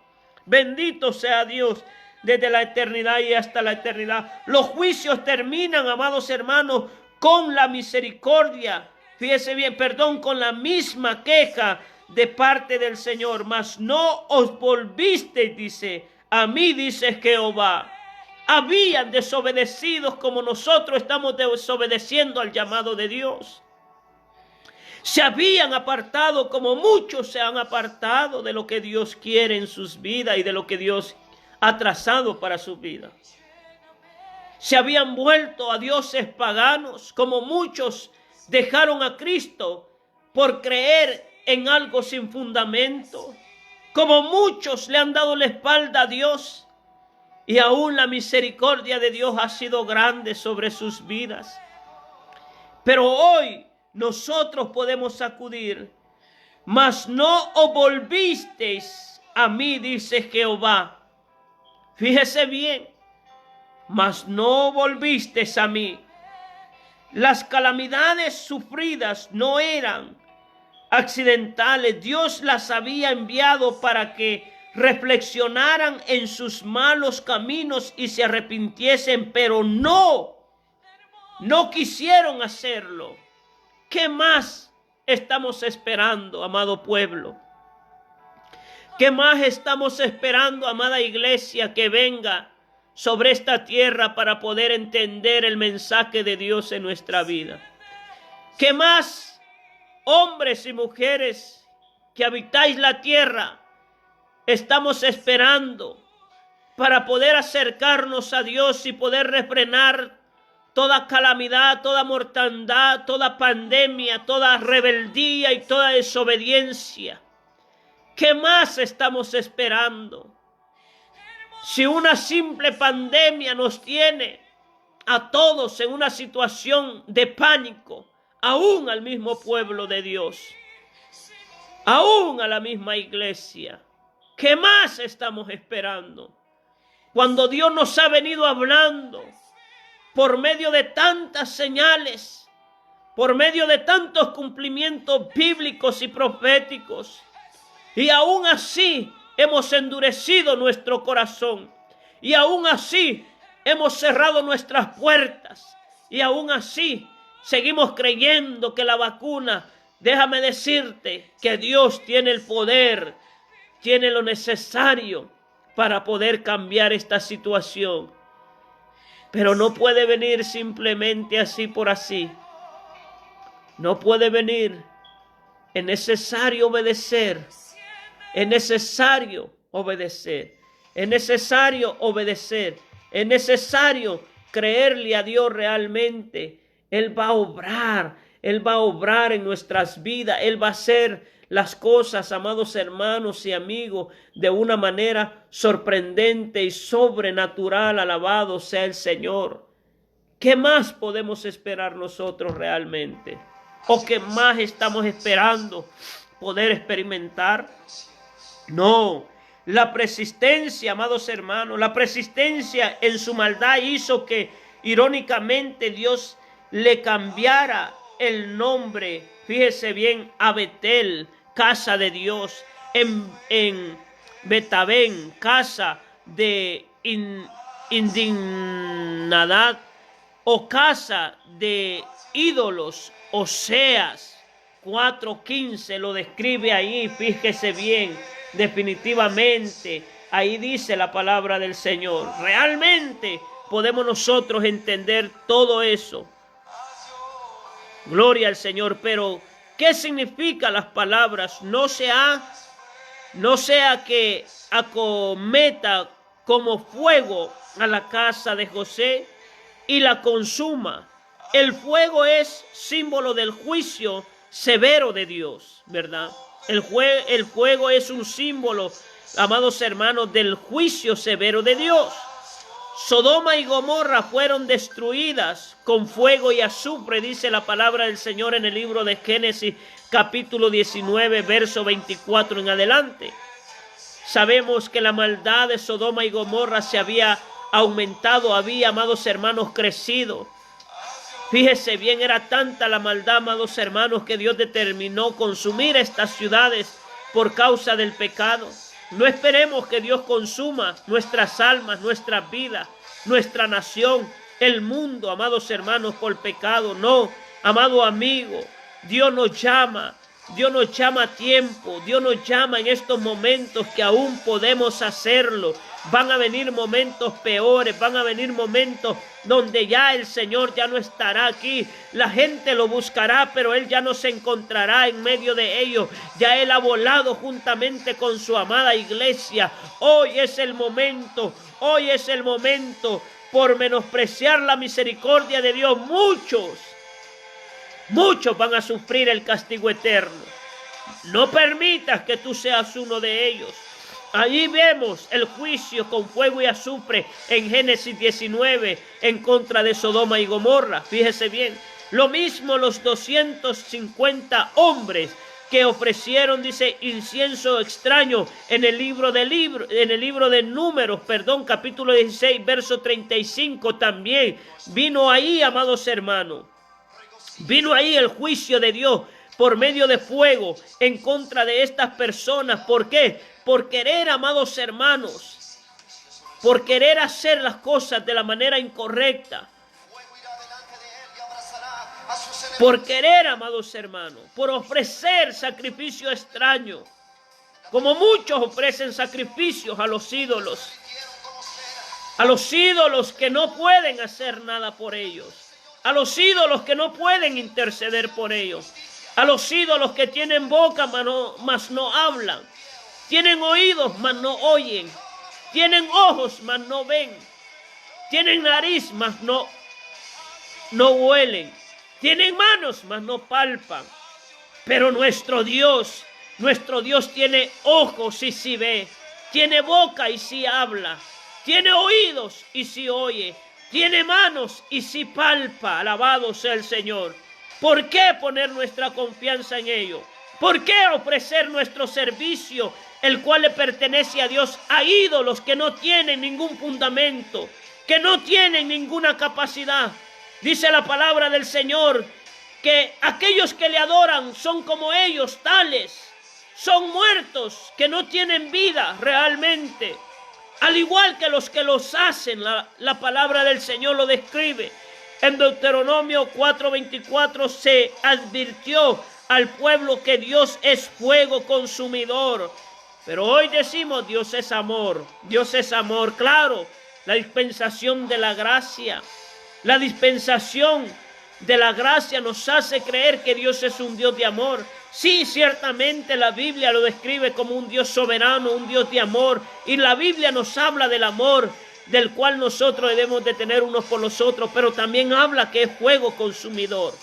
Bendito sea Dios desde la eternidad y hasta la eternidad. Los juicios terminan, amados hermanos, con la misericordia. Fíjese bien, con la misma queja de parte del Señor. Mas no os volvisteis, dice, a mí, dice Jehová. Habían desobedecido como nosotros estamos desobedeciendo al llamado de Dios. Se habían apartado como muchos se han apartado de lo que Dios quiere en sus vidas y de lo que Dios ha trazado para su vida. Se habían vuelto a dioses paganos, como muchos dejaron a Cristo por creer en algo sin fundamento, como muchos le han dado la espalda a Dios, y aún la misericordia de Dios ha sido grande sobre sus vidas. Pero hoy nosotros podemos acudir. Mas no os volvisteis a mí, dice Jehová. Fíjese bien, mas no volvisteis a mí. Las calamidades sufridas no eran accidentales. Dios las había enviado para que reflexionaran en sus malos caminos y se arrepintiesen, pero no quisieron hacerlo. ¿Qué más estamos esperando, amado pueblo? ¿Qué más estamos esperando, amada iglesia, que venga sobre esta tierra para poder entender el mensaje de Dios en nuestra vida? ¿Qué más, hombres y mujeres que habitáis la tierra, estamos esperando para poder acercarnos a Dios y poder refrenar toda calamidad, toda mortandad, toda pandemia, toda rebeldía y toda desobediencia? ¿Qué más estamos esperando? Si una simple pandemia nos tiene a todos en una situación de pánico, aún al mismo pueblo de Dios, aún a la misma iglesia, ¿qué más estamos esperando? Cuando Dios nos ha venido hablando por medio de tantas señales, por medio de tantos cumplimientos bíblicos y proféticos, y aún así hemos endurecido nuestro corazón y aún así hemos cerrado nuestras puertas y aún así seguimos creyendo que la vacuna, déjame decirte que Dios tiene el poder, tiene lo necesario para poder cambiar esta situación. Pero no puede venir simplemente así por así. No puede venir. Es necesario obedecer. Es necesario obedecer. Es necesario obedecer. Es necesario creerle a Dios realmente. Él va a obrar. Él va a obrar en nuestras vidas. Él va a hacer las cosas, amados hermanos y amigos, de una manera sorprendente y sobrenatural. Alabado sea el Señor. ¿Qué más podemos esperar nosotros realmente? ¿O qué más estamos esperando poder experimentar? No, la persistencia, amados hermanos, la persistencia en su maldad hizo que irónicamente Dios le cambiara el nombre, fíjese bien, a Betel, casa de Dios, en Betabén, casa de indignidad, o casa de ídolos. Oseas 4:15 lo describe ahí, fíjese bien, definitivamente, ahí dice la palabra del Señor. Realmente podemos nosotros entender todo eso. Gloria al Señor, pero ¿qué significan las palabras? No sea que acometa como fuego a la casa de José y la consuma. El fuego es símbolo del juicio severo de Dios, ¿verdad? El fuego es un símbolo, amados hermanos, del juicio severo de Dios. Sodoma y Gomorra fueron destruidas con fuego y azufre, dice la palabra del Señor en el libro de Génesis, capítulo 19, verso 24 en adelante. Sabemos que la maldad de Sodoma y Gomorra se había aumentado, había, amados hermanos, crecido. Fíjese bien, era tanta la maldad, amados hermanos, que Dios determinó consumir estas ciudades por causa del pecado. No esperemos que Dios consuma nuestras almas, nuestras vidas, nuestra nación, el mundo, amados hermanos, por pecado. No, amado amigo, Dios nos llama a tiempo, Dios nos llama en estos momentos que aún podemos hacerlo. Van a venir momentos peores, van a venir momentos donde ya el Señor ya no estará aquí. La gente lo buscará, pero Él ya no se encontrará en medio de ellos. Ya Él ha volado juntamente con su amada iglesia. Hoy es el momento, por menospreciar la misericordia de Dios. Muchos van a sufrir el castigo eterno. No permitas que tú seas uno de ellos. Allí vemos el juicio con fuego y azufre en Génesis 19 en contra de Sodoma y Gomorra. Fíjese bien. Lo mismo los 250 hombres que ofrecieron, dice, incienso extraño en el libro de Números, capítulo 16, verso 35 también. Vino ahí, amados hermanos. Vino ahí el juicio de Dios por medio de fuego en contra de estas personas. ¿Por qué? Por querer, amados hermanos, por querer hacer las cosas de la manera incorrecta. Por querer, amados hermanos, por ofrecer sacrificio extraño. Como muchos ofrecen sacrificios a los ídolos. A los ídolos que no pueden hacer nada por ellos. A los ídolos que no pueden interceder por ellos. A los ídolos que tienen boca, mas no hablan. Tienen oídos, mas no oyen. Tienen ojos, mas no ven. Tienen nariz, mas no huelen. Tienen manos, mas no palpan. Pero nuestro Dios tiene ojos y sí ve. Tiene boca y sí habla. Tiene oídos y sí oye. Tiene manos y sí palpa. Alabado sea el Señor. ¿Por qué poner nuestra confianza en ello? ¿Por qué ofrecer nuestro servicio, el cual le pertenece a Dios, a ídolos que no tienen ningún fundamento, que no tienen ninguna capacidad? Dice la palabra del Señor que aquellos que le adoran son como ellos, tales. son muertos, que no tienen vida realmente. Al igual que los hacen, la palabra del Señor lo describe. En Deuteronomio 4:24 se advirtió al pueblo que Dios es fuego consumidor. Pero hoy decimos, Dios es amor. Dios es amor, claro. La dispensación de la gracia. La dispensación de la gracia nos hace creer que Dios es un Dios de amor. Sí, ciertamente la Biblia lo describe como un Dios soberano, un Dios de amor. Y la Biblia nos habla del amor del cual nosotros debemos de tener unos por los otros, pero también habla que es fuego consumidor.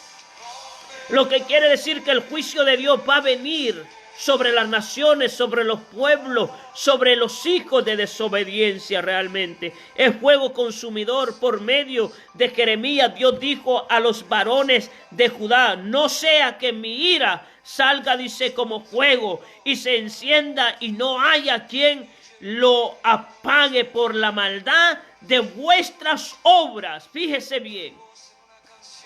Lo que quiere decir que el juicio de Dios va a venir sobre las naciones, sobre los pueblos, sobre los hijos de desobediencia realmente. Es fuego consumidor. Por medio de Jeremías, Dios dijo a los varones de Judá: no sea que mi ira salga, dice, como fuego y se encienda y no haya quien lo apague por la maldad de vuestras obras. Fíjese bien.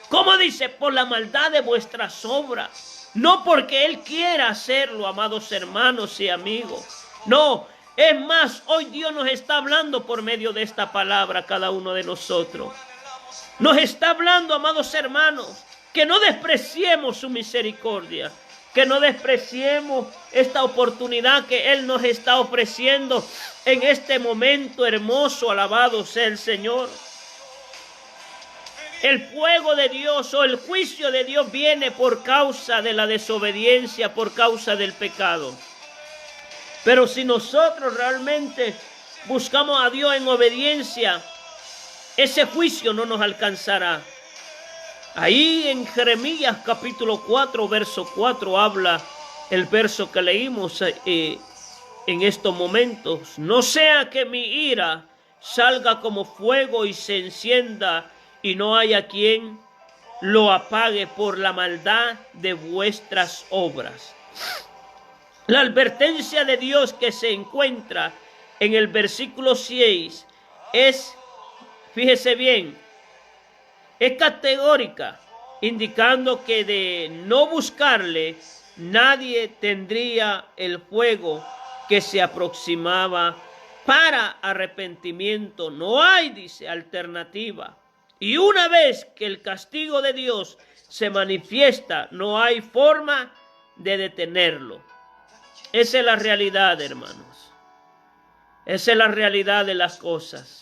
¿Cómo dice? Por la maldad de vuestras obras. No porque Él quiera hacerlo, amados hermanos y amigos. No, es más, hoy Dios nos está hablando por medio de esta palabra a cada uno de nosotros. Nos está hablando, amados hermanos, que no despreciemos su misericordia, que no despreciemos esta oportunidad que Él nos está ofreciendo en este momento hermoso. Alabado sea el Señor. El fuego de Dios o el juicio de Dios viene por causa de la desobediencia, por causa del pecado. Pero si nosotros realmente buscamos a Dios en obediencia, ese juicio no nos alcanzará. Ahí en Jeremías capítulo 4, verso 4 habla el verso que leímos en estos momentos. No sea que mi ira salga como fuego y se encienda y no haya quien lo apague por la maldad de vuestras obras. La advertencia de Dios que se encuentra en el versículo 6 es, fíjese bien, es categórica, indicando que de no buscarle, nadie tendría el fuego que se aproximaba para arrepentimiento. No hay, dice, alternativa. Y una vez que el castigo de Dios se manifiesta, no hay forma de detenerlo. Esa es la realidad, hermanos. Esa es la realidad de las cosas.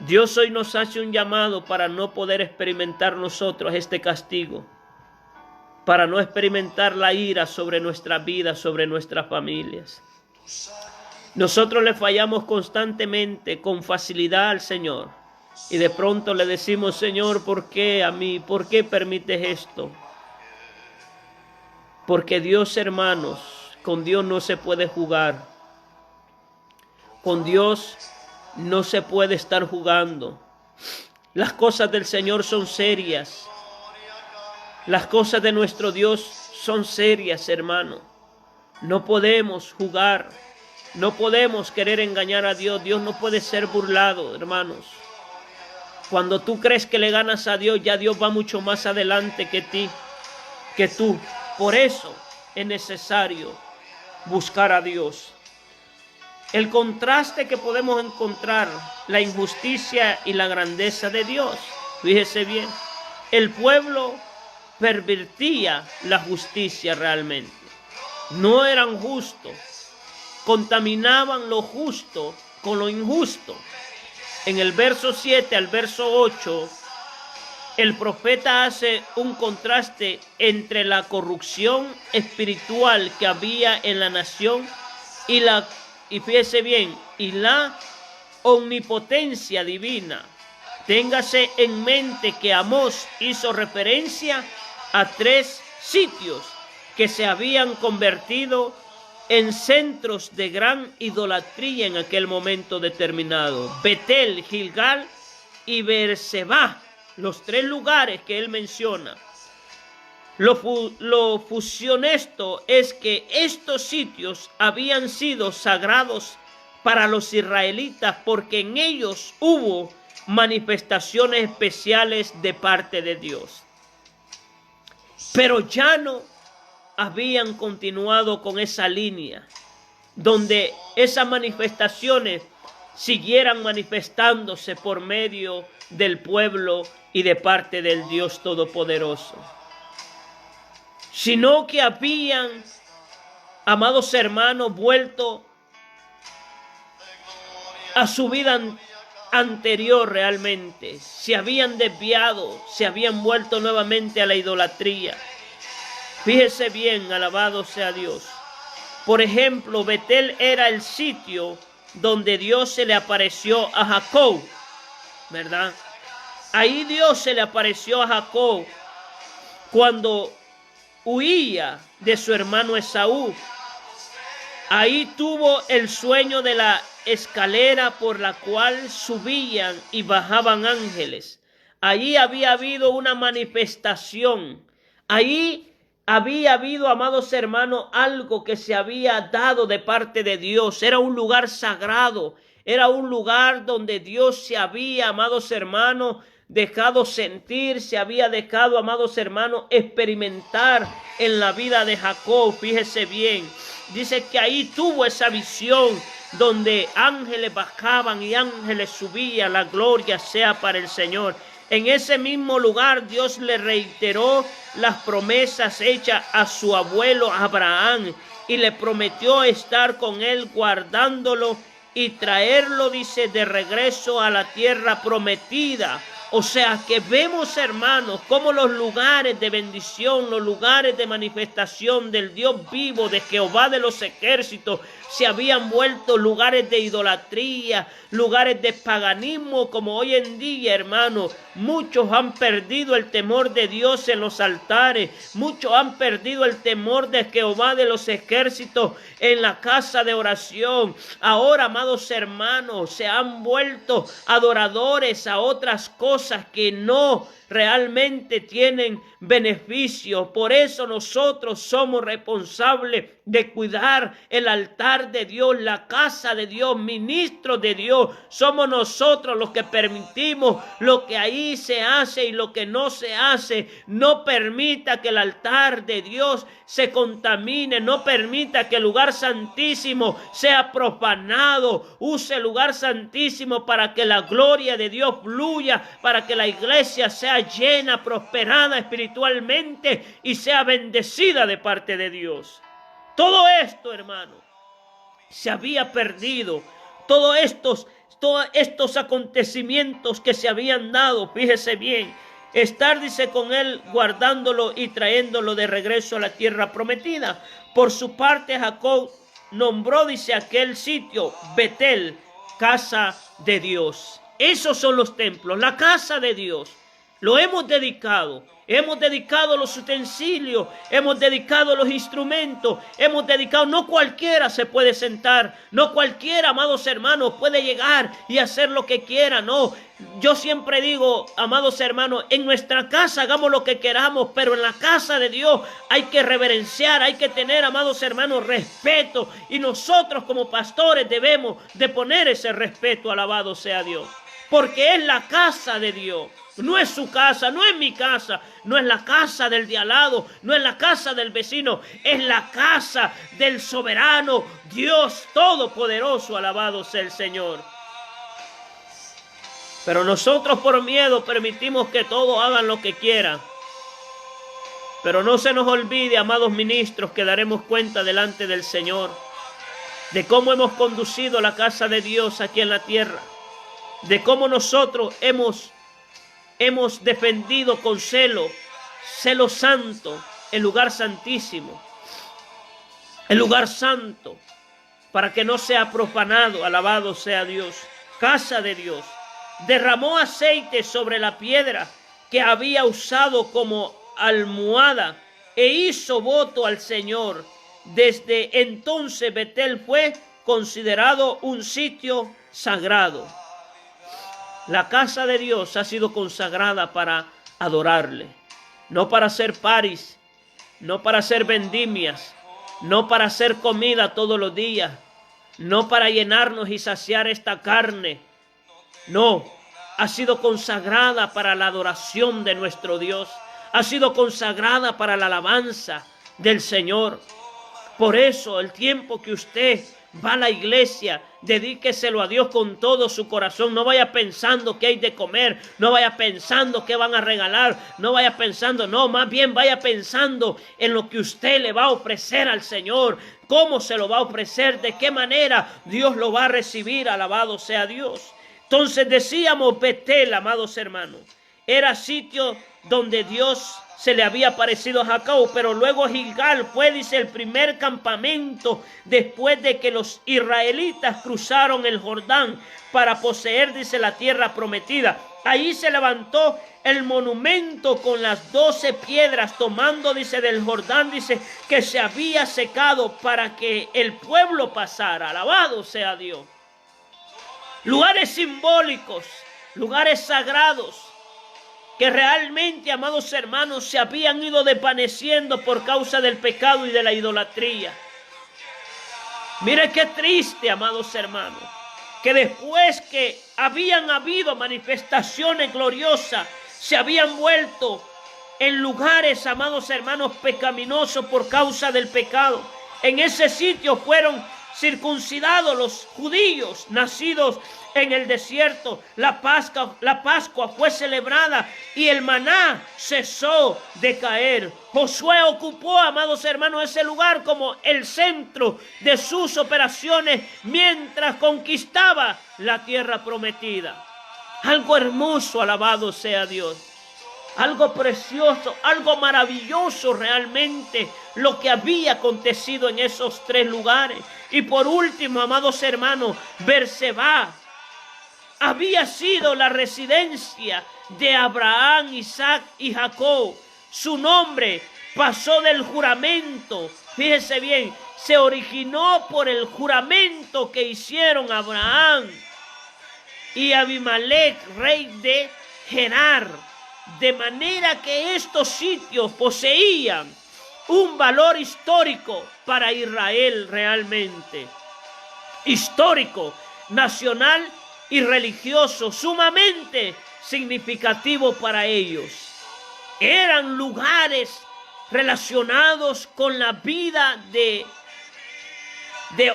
Dios hoy nos hace un llamado para no poder experimentar nosotros este castigo, para no experimentar la ira sobre nuestra vida, sobre nuestras familias. Nosotros le fallamos constantemente, con facilidad al Señor. Y de pronto le decimos: Señor, ¿por qué a mí? ¿Por qué permites esto? Porque Dios, hermanos, con Dios no se puede jugar. Con Dios no se puede estar jugando. Las cosas del Señor son serias. Las cosas de nuestro Dios son serias, hermano. No podemos jugar. No podemos querer engañar a Dios. Dios no puede ser burlado, hermanos. Cuando tú crees que le ganas a Dios, ya Dios va mucho más adelante que tú. Por eso es necesario buscar a Dios. El contraste que podemos encontrar, la injusticia y la grandeza de Dios. Fíjese bien, el pueblo pervertía la justicia realmente. No eran justos, contaminaban lo justo con lo injusto. En el verso 7 al verso 8, el profeta hace un contraste entre la corrupción espiritual que había en la nación y fíjese bien, y la omnipotencia divina. Téngase en mente que Amós hizo referencia a 3 sitios que se habían convertido en centros de gran idolatría en aquel momento determinado: Betel, Gilgal y Beerseba, los 3 lugares que él menciona. Lo fusionesto es que estos sitios habían sido sagrados para los israelitas porque en ellos hubo manifestaciones especiales de parte de Dios. Pero ya no habían continuado con esa línea, donde esas manifestaciones siguieran manifestándose por medio del pueblo y de parte del Dios Todopoderoso, sino que habían, amados hermanos, vuelto a su vida anterior realmente. Se habían desviado, se habían vuelto nuevamente a la idolatría. Fíjese bien, alabado sea Dios. Por ejemplo, Betel era el sitio donde Dios se le apareció a Jacob, ¿verdad? Ahí Dios se le apareció a Jacob cuando huía de su hermano Esaú. Ahí tuvo el sueño de la escalera por la cual subían y bajaban ángeles. Allí había habido una manifestación. Ahí había habido, amados hermanos, algo que se había dado de parte de Dios. Era un lugar sagrado. Era un lugar donde Dios se había, amados hermanos, dejado sentir, se había dejado, amados hermanos, experimentar en la vida de Jacob. Fíjese bien, dice que ahí tuvo esa visión donde ángeles bajaban y ángeles subían. La gloria sea para el Señor. En ese mismo lugar Dios le reiteró las promesas hechas a su abuelo Abraham y le prometió estar con él guardándolo y traerlo, dice, de regreso a la tierra prometida. O sea que vemos, hermanos, cómo los lugares de bendición, los lugares de manifestación del Dios vivo, de Jehová de los ejércitos, se habían vuelto lugares de idolatría, lugares de paganismo, como hoy en día, hermanos. Muchos han perdido el temor de Dios en los altares. Muchos han perdido el temor de Jehová de los ejércitos en la casa de oración. Ahora, amados hermanos, se han vuelto adoradores a otras cosas que no realmente tienen beneficio. Por eso nosotros somos responsables de cuidar el altar de Dios, la casa de Dios, ministros de Dios. Somos nosotros los que permitimos lo que ahí se hace y lo que no se hace. No permita que el altar de Dios se contamine, no permita que el lugar santísimo sea profanado. Use el lugar santísimo para que la gloria de Dios fluya, para que la iglesia sea llena, prosperada espiritualmente y sea bendecida de parte de Dios. Todo esto, hermano, se había perdido. Todos estos acontecimientos que se habían dado, fíjese bien, estar, dice, con él guardándolo y trayéndolo de regreso a la tierra prometida. Por su parte, Jacob nombró, dice, aquel sitio Betel, casa de Dios. Esos son los templos, la casa de Dios. Lo hemos dedicado los utensilios, hemos dedicado los instrumentos, hemos dedicado. No cualquiera se puede sentar, no cualquiera, amados hermanos, puede llegar y hacer lo que quiera. No, yo siempre digo, amados hermanos, en nuestra casa hagamos lo que queramos, pero en la casa de Dios hay que reverenciar, hay que tener, amados hermanos, respeto, y nosotros como pastores debemos de poner ese respeto. Alabado sea Dios, porque es la casa de Dios. No es su casa, no es mi casa, no es la casa del de al lado, no es la casa del vecino, es la casa del soberano Dios Todopoderoso. Alabado sea el Señor. Pero nosotros por miedo permitimos que todos hagan lo que quieran. Pero no se nos olvide, amados ministros, que daremos cuenta delante del Señor de cómo hemos conducido la casa de Dios aquí en la tierra, de cómo nosotros hemos defendido con celo santo, el lugar santísimo, el lugar santo, para que no sea profanado. Alabado sea Dios. Casa de Dios. Derramó aceite sobre la piedra que había usado como almohada e hizo voto al Señor. Desde entonces Betel fue considerado un sitio sagrado. La casa de Dios ha sido consagrada para adorarle, no para hacer paris, no para hacer vendimias, no para hacer comida todos los días, no para llenarnos y saciar esta carne. No, ha sido consagrada para la adoración de nuestro Dios, ha sido consagrada para la alabanza del Señor. Por eso el tiempo que usted va a la iglesia, dedíqueselo a Dios con todo su corazón. No vaya pensando qué hay de comer, no vaya pensando qué van a regalar, no vaya pensando, no, más bien vaya pensando en lo que usted le va a ofrecer al Señor, cómo se lo va a ofrecer, de qué manera Dios lo va a recibir. Alabado sea Dios. Entonces decíamos, Betel, amados hermanos, era sitio donde Dios se le había aparecido a Jacob, pero luego Gilgal fue, dice, el primer campamento después de que los israelitas cruzaron el Jordán para poseer, dice, la tierra prometida. Ahí se levantó el monumento con las 12 piedras, tomando, dice, del Jordán, dice, que se había secado para que el pueblo pasara. Alabado sea Dios. Lugares simbólicos, lugares sagrados, que realmente, amados hermanos, se habían ido desvaneciendo por causa del pecado y de la idolatría. Mire qué triste, amados hermanos, que después que habían habido manifestaciones gloriosas, se habían vuelto en lugares, amados hermanos, pecaminosos por causa del pecado. En ese sitio fueron circuncidados los judíos nacidos en el desierto. La Pascua fue celebrada y el maná cesó de caer. Josué ocupó, amados hermanos, ese lugar como el centro de sus operaciones mientras conquistaba la tierra prometida. Algo hermoso, alabado sea Dios. Algo precioso, algo maravilloso realmente lo que había acontecido en esos 3 lugares. Y por último, amados hermanos, Berseba había sido la residencia de Abraham, Isaac y Jacob. Su nombre pasó del juramento, fíjese bien, se originó por el juramento que hicieron Abraham y Abimelech, rey de Gerar. De manera que estos sitios poseían un valor histórico para Israel realmente. Histórico, nacional y religioso, sumamente significativo para ellos. Eran lugares relacionados con la vida de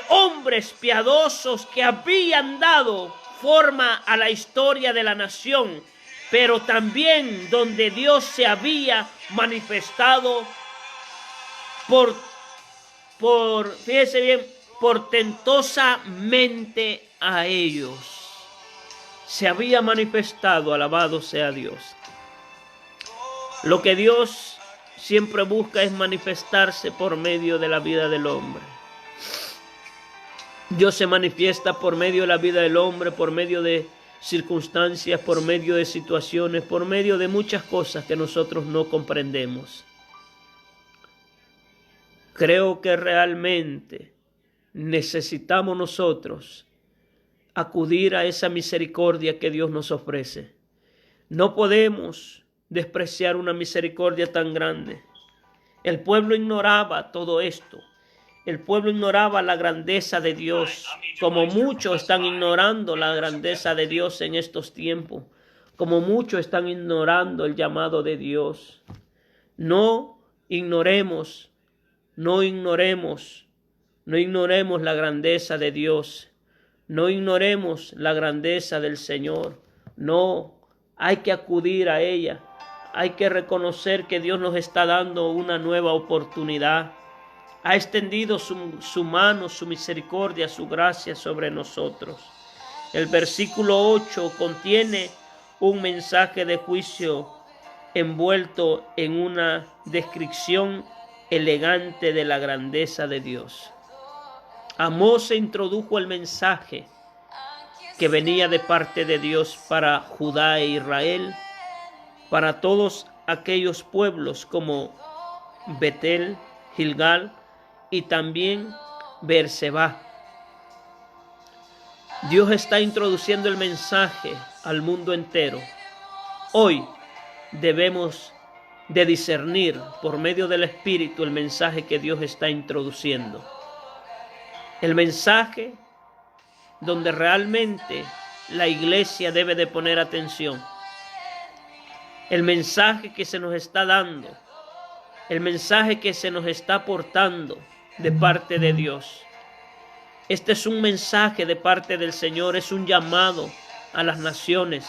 hombres piadosos que habían dado forma a la historia de la nación, pero también donde Dios se había manifestado fíjese bien, portentosamente a ellos. Se había manifestado, alabado sea Dios. Lo que Dios siempre busca es manifestarse por medio de la vida del hombre. Dios se manifiesta por medio de la vida del hombre, por medio de circunstancias, por medio de situaciones, por medio de muchas cosas que nosotros no comprendemos. Creo que realmente necesitamos nosotros acudir a esa misericordia que Dios nos ofrece. No podemos despreciar una misericordia tan grande. El pueblo ignoraba todo esto. El pueblo ignoraba la grandeza de Dios, como muchos están ignorando la grandeza de Dios en estos tiempos, como muchos están ignorando el llamado de Dios. No ignoremos la grandeza de Dios, no ignoremos la grandeza del Señor. No, hay que acudir a ella, hay que reconocer que Dios nos está dando una nueva oportunidad. Ha extendido su mano, su misericordia, su gracia sobre nosotros. El versículo 8 contiene un mensaje de juicio envuelto en una descripción elegante de la grandeza de Dios. Amós introdujo el mensaje que venía de parte de Dios para Judá e Israel, para todos aquellos pueblos como Betel, Gilgal y también Berseba. Dios está introduciendo el mensaje al mundo entero. Hoy debemos de discernir por medio del Espíritu el mensaje que Dios está introduciendo. El mensaje donde realmente la iglesia debe de poner atención. El mensaje que se nos está dando el mensaje que se nos está aportando de parte de Dios. Este es un mensaje de parte del Señor, es un llamado a las naciones,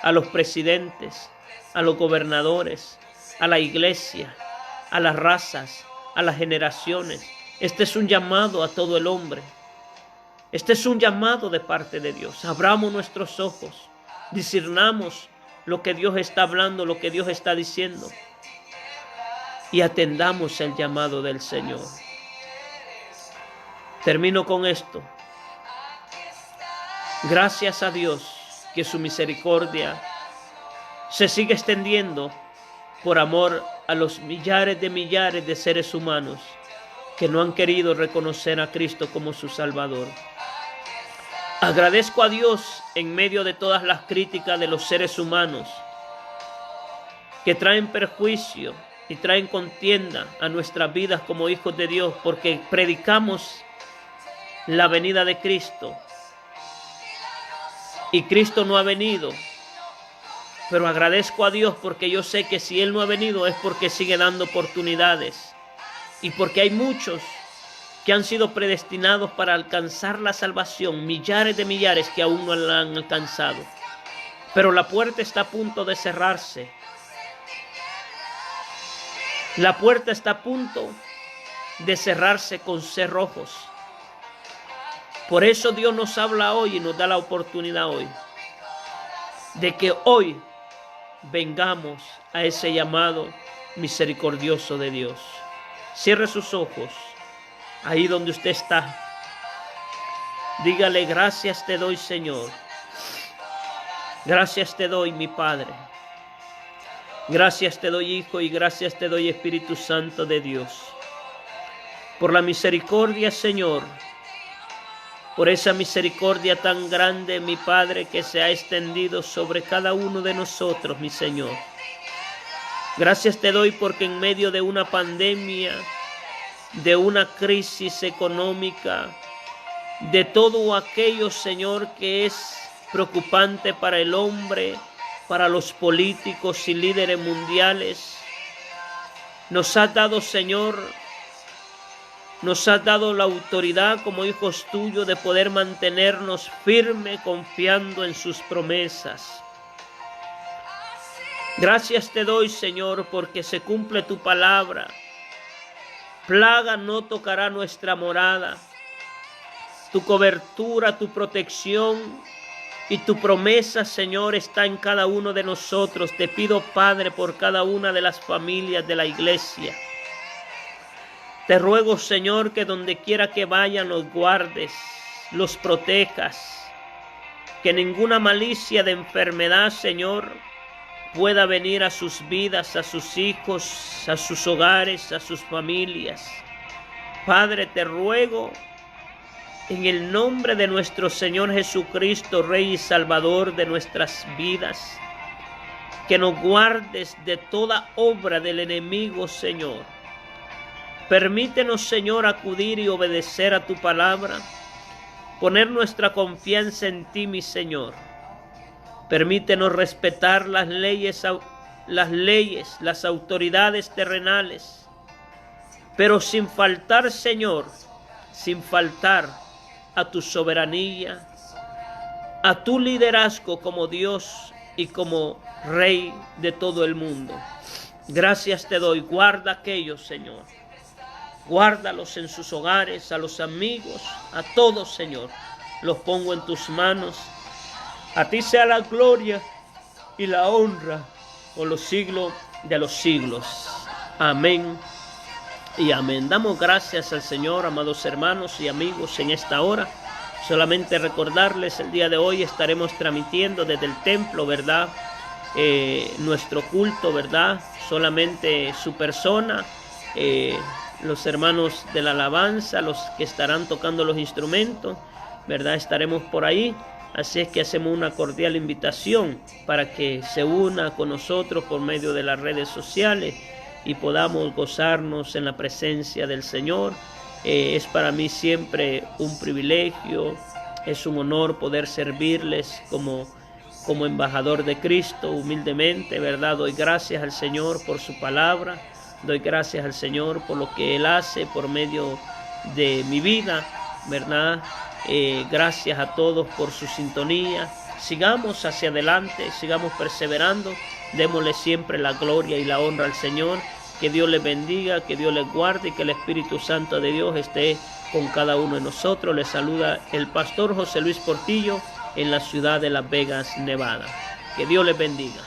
a los presidentes, a los gobernadores, a la iglesia, a las razas, a las generaciones. Este es un llamado a todo el hombre. Este es un llamado de parte de Dios. Abramos nuestros ojos, discernamos lo que Dios está hablando, lo que Dios está diciendo, y atendamos el llamado del Señor. Termino con esto. Gracias a Dios que su misericordia se sigue extendiendo por amor a los millares de seres humanos que no han querido reconocer a Cristo como su Salvador. Agradezco a Dios en medio de todas las críticas de los seres humanos que traen perjuicio y traen contienda a nuestras vidas como hijos de Dios, porque predicamos la venida de Cristo y Cristo no ha venido. Pero agradezco a Dios porque yo sé que si Él no ha venido es porque sigue dando oportunidades y porque hay muchos que han sido predestinados para alcanzar la salvación, millares de millares que aún no la han alcanzado. Pero la puerta está a punto de cerrarse. La puerta está a punto de cerrarse con cerrojos. Por eso Dios nos habla hoy y nos da la oportunidad hoy de que hoy vengamos a ese llamado misericordioso de Dios. Cierre sus ojos ahí donde usted está. Dígale: gracias te doy, Señor. Gracias te doy, mi Padre. Gracias te doy, Hijo, y gracias te doy, Espíritu Santo de Dios. Por la misericordia, Señor. Por esa misericordia tan grande, mi Padre, que se ha extendido sobre cada uno de nosotros, mi Señor. Gracias te doy porque en medio de una pandemia, de una crisis económica, de todo aquello, Señor, que es preocupante para el hombre, para los políticos y líderes mundiales, nos has dado, Señor, nos has dado la autoridad como hijos tuyos de poder mantenernos firmes confiando en sus promesas. Gracias te doy, Señor, porque se cumple tu palabra. Plaga no tocará nuestra morada. Tu cobertura, tu protección y tu promesa, Señor, está en cada uno de nosotros. Te pido, Padre, por cada una de las familias de la iglesia. Te ruego, Señor, que donde quiera que vayan los guardes, los protejas, que ninguna malicia de enfermedad, Señor, pueda venir a sus vidas, a sus hijos, a sus hogares, a sus familias. Padre, te ruego en el nombre de nuestro Señor Jesucristo, Rey y Salvador de nuestras vidas, que nos guardes de toda obra del enemigo, Señor. Permítenos, Señor, acudir y obedecer a tu palabra, poner nuestra confianza en ti, mi Señor. Permítenos respetar las leyes, las autoridades terrenales, pero sin faltar, Señor, sin faltar a tu soberanía, a tu liderazgo como Dios y como Rey de todo el mundo. Gracias te doy. Guarda a aquellos, Señor. Guárdalos en sus hogares, a los amigos, a todos, Señor. Los pongo en tus manos. A ti sea la gloria y la honra por los siglos de los siglos. Amén y amén. Damos gracias al Señor, amados hermanos y amigos, en esta hora. Solamente recordarles, el día de hoy estaremos transmitiendo desde el templo, ¿verdad? Nuestro culto, ¿verdad? Solamente su persona, los hermanos de la alabanza, los que estarán tocando los instrumentos, ¿verdad? Estaremos por ahí. Así es que hacemos una cordial invitación para que se una con nosotros por medio de las redes sociales y podamos gozarnos en la presencia del Señor. Es para mí siempre un privilegio, es un honor poder servirles como embajador de Cristo, humildemente, ¿verdad? Doy gracias al Señor por su palabra, Doy gracias al Señor por lo que Él hace por medio de mi vida, ¿verdad? Gracias a todos por su sintonía. Sigamos hacia adelante, sigamos perseverando. Démosle siempre la gloria y la honra al Señor. Que Dios les bendiga, que Dios les guarde y que el Espíritu Santo de Dios esté con cada uno de nosotros. Les saluda el pastor José Luis Portillo en la ciudad de Las Vegas, Nevada. Que Dios les bendiga.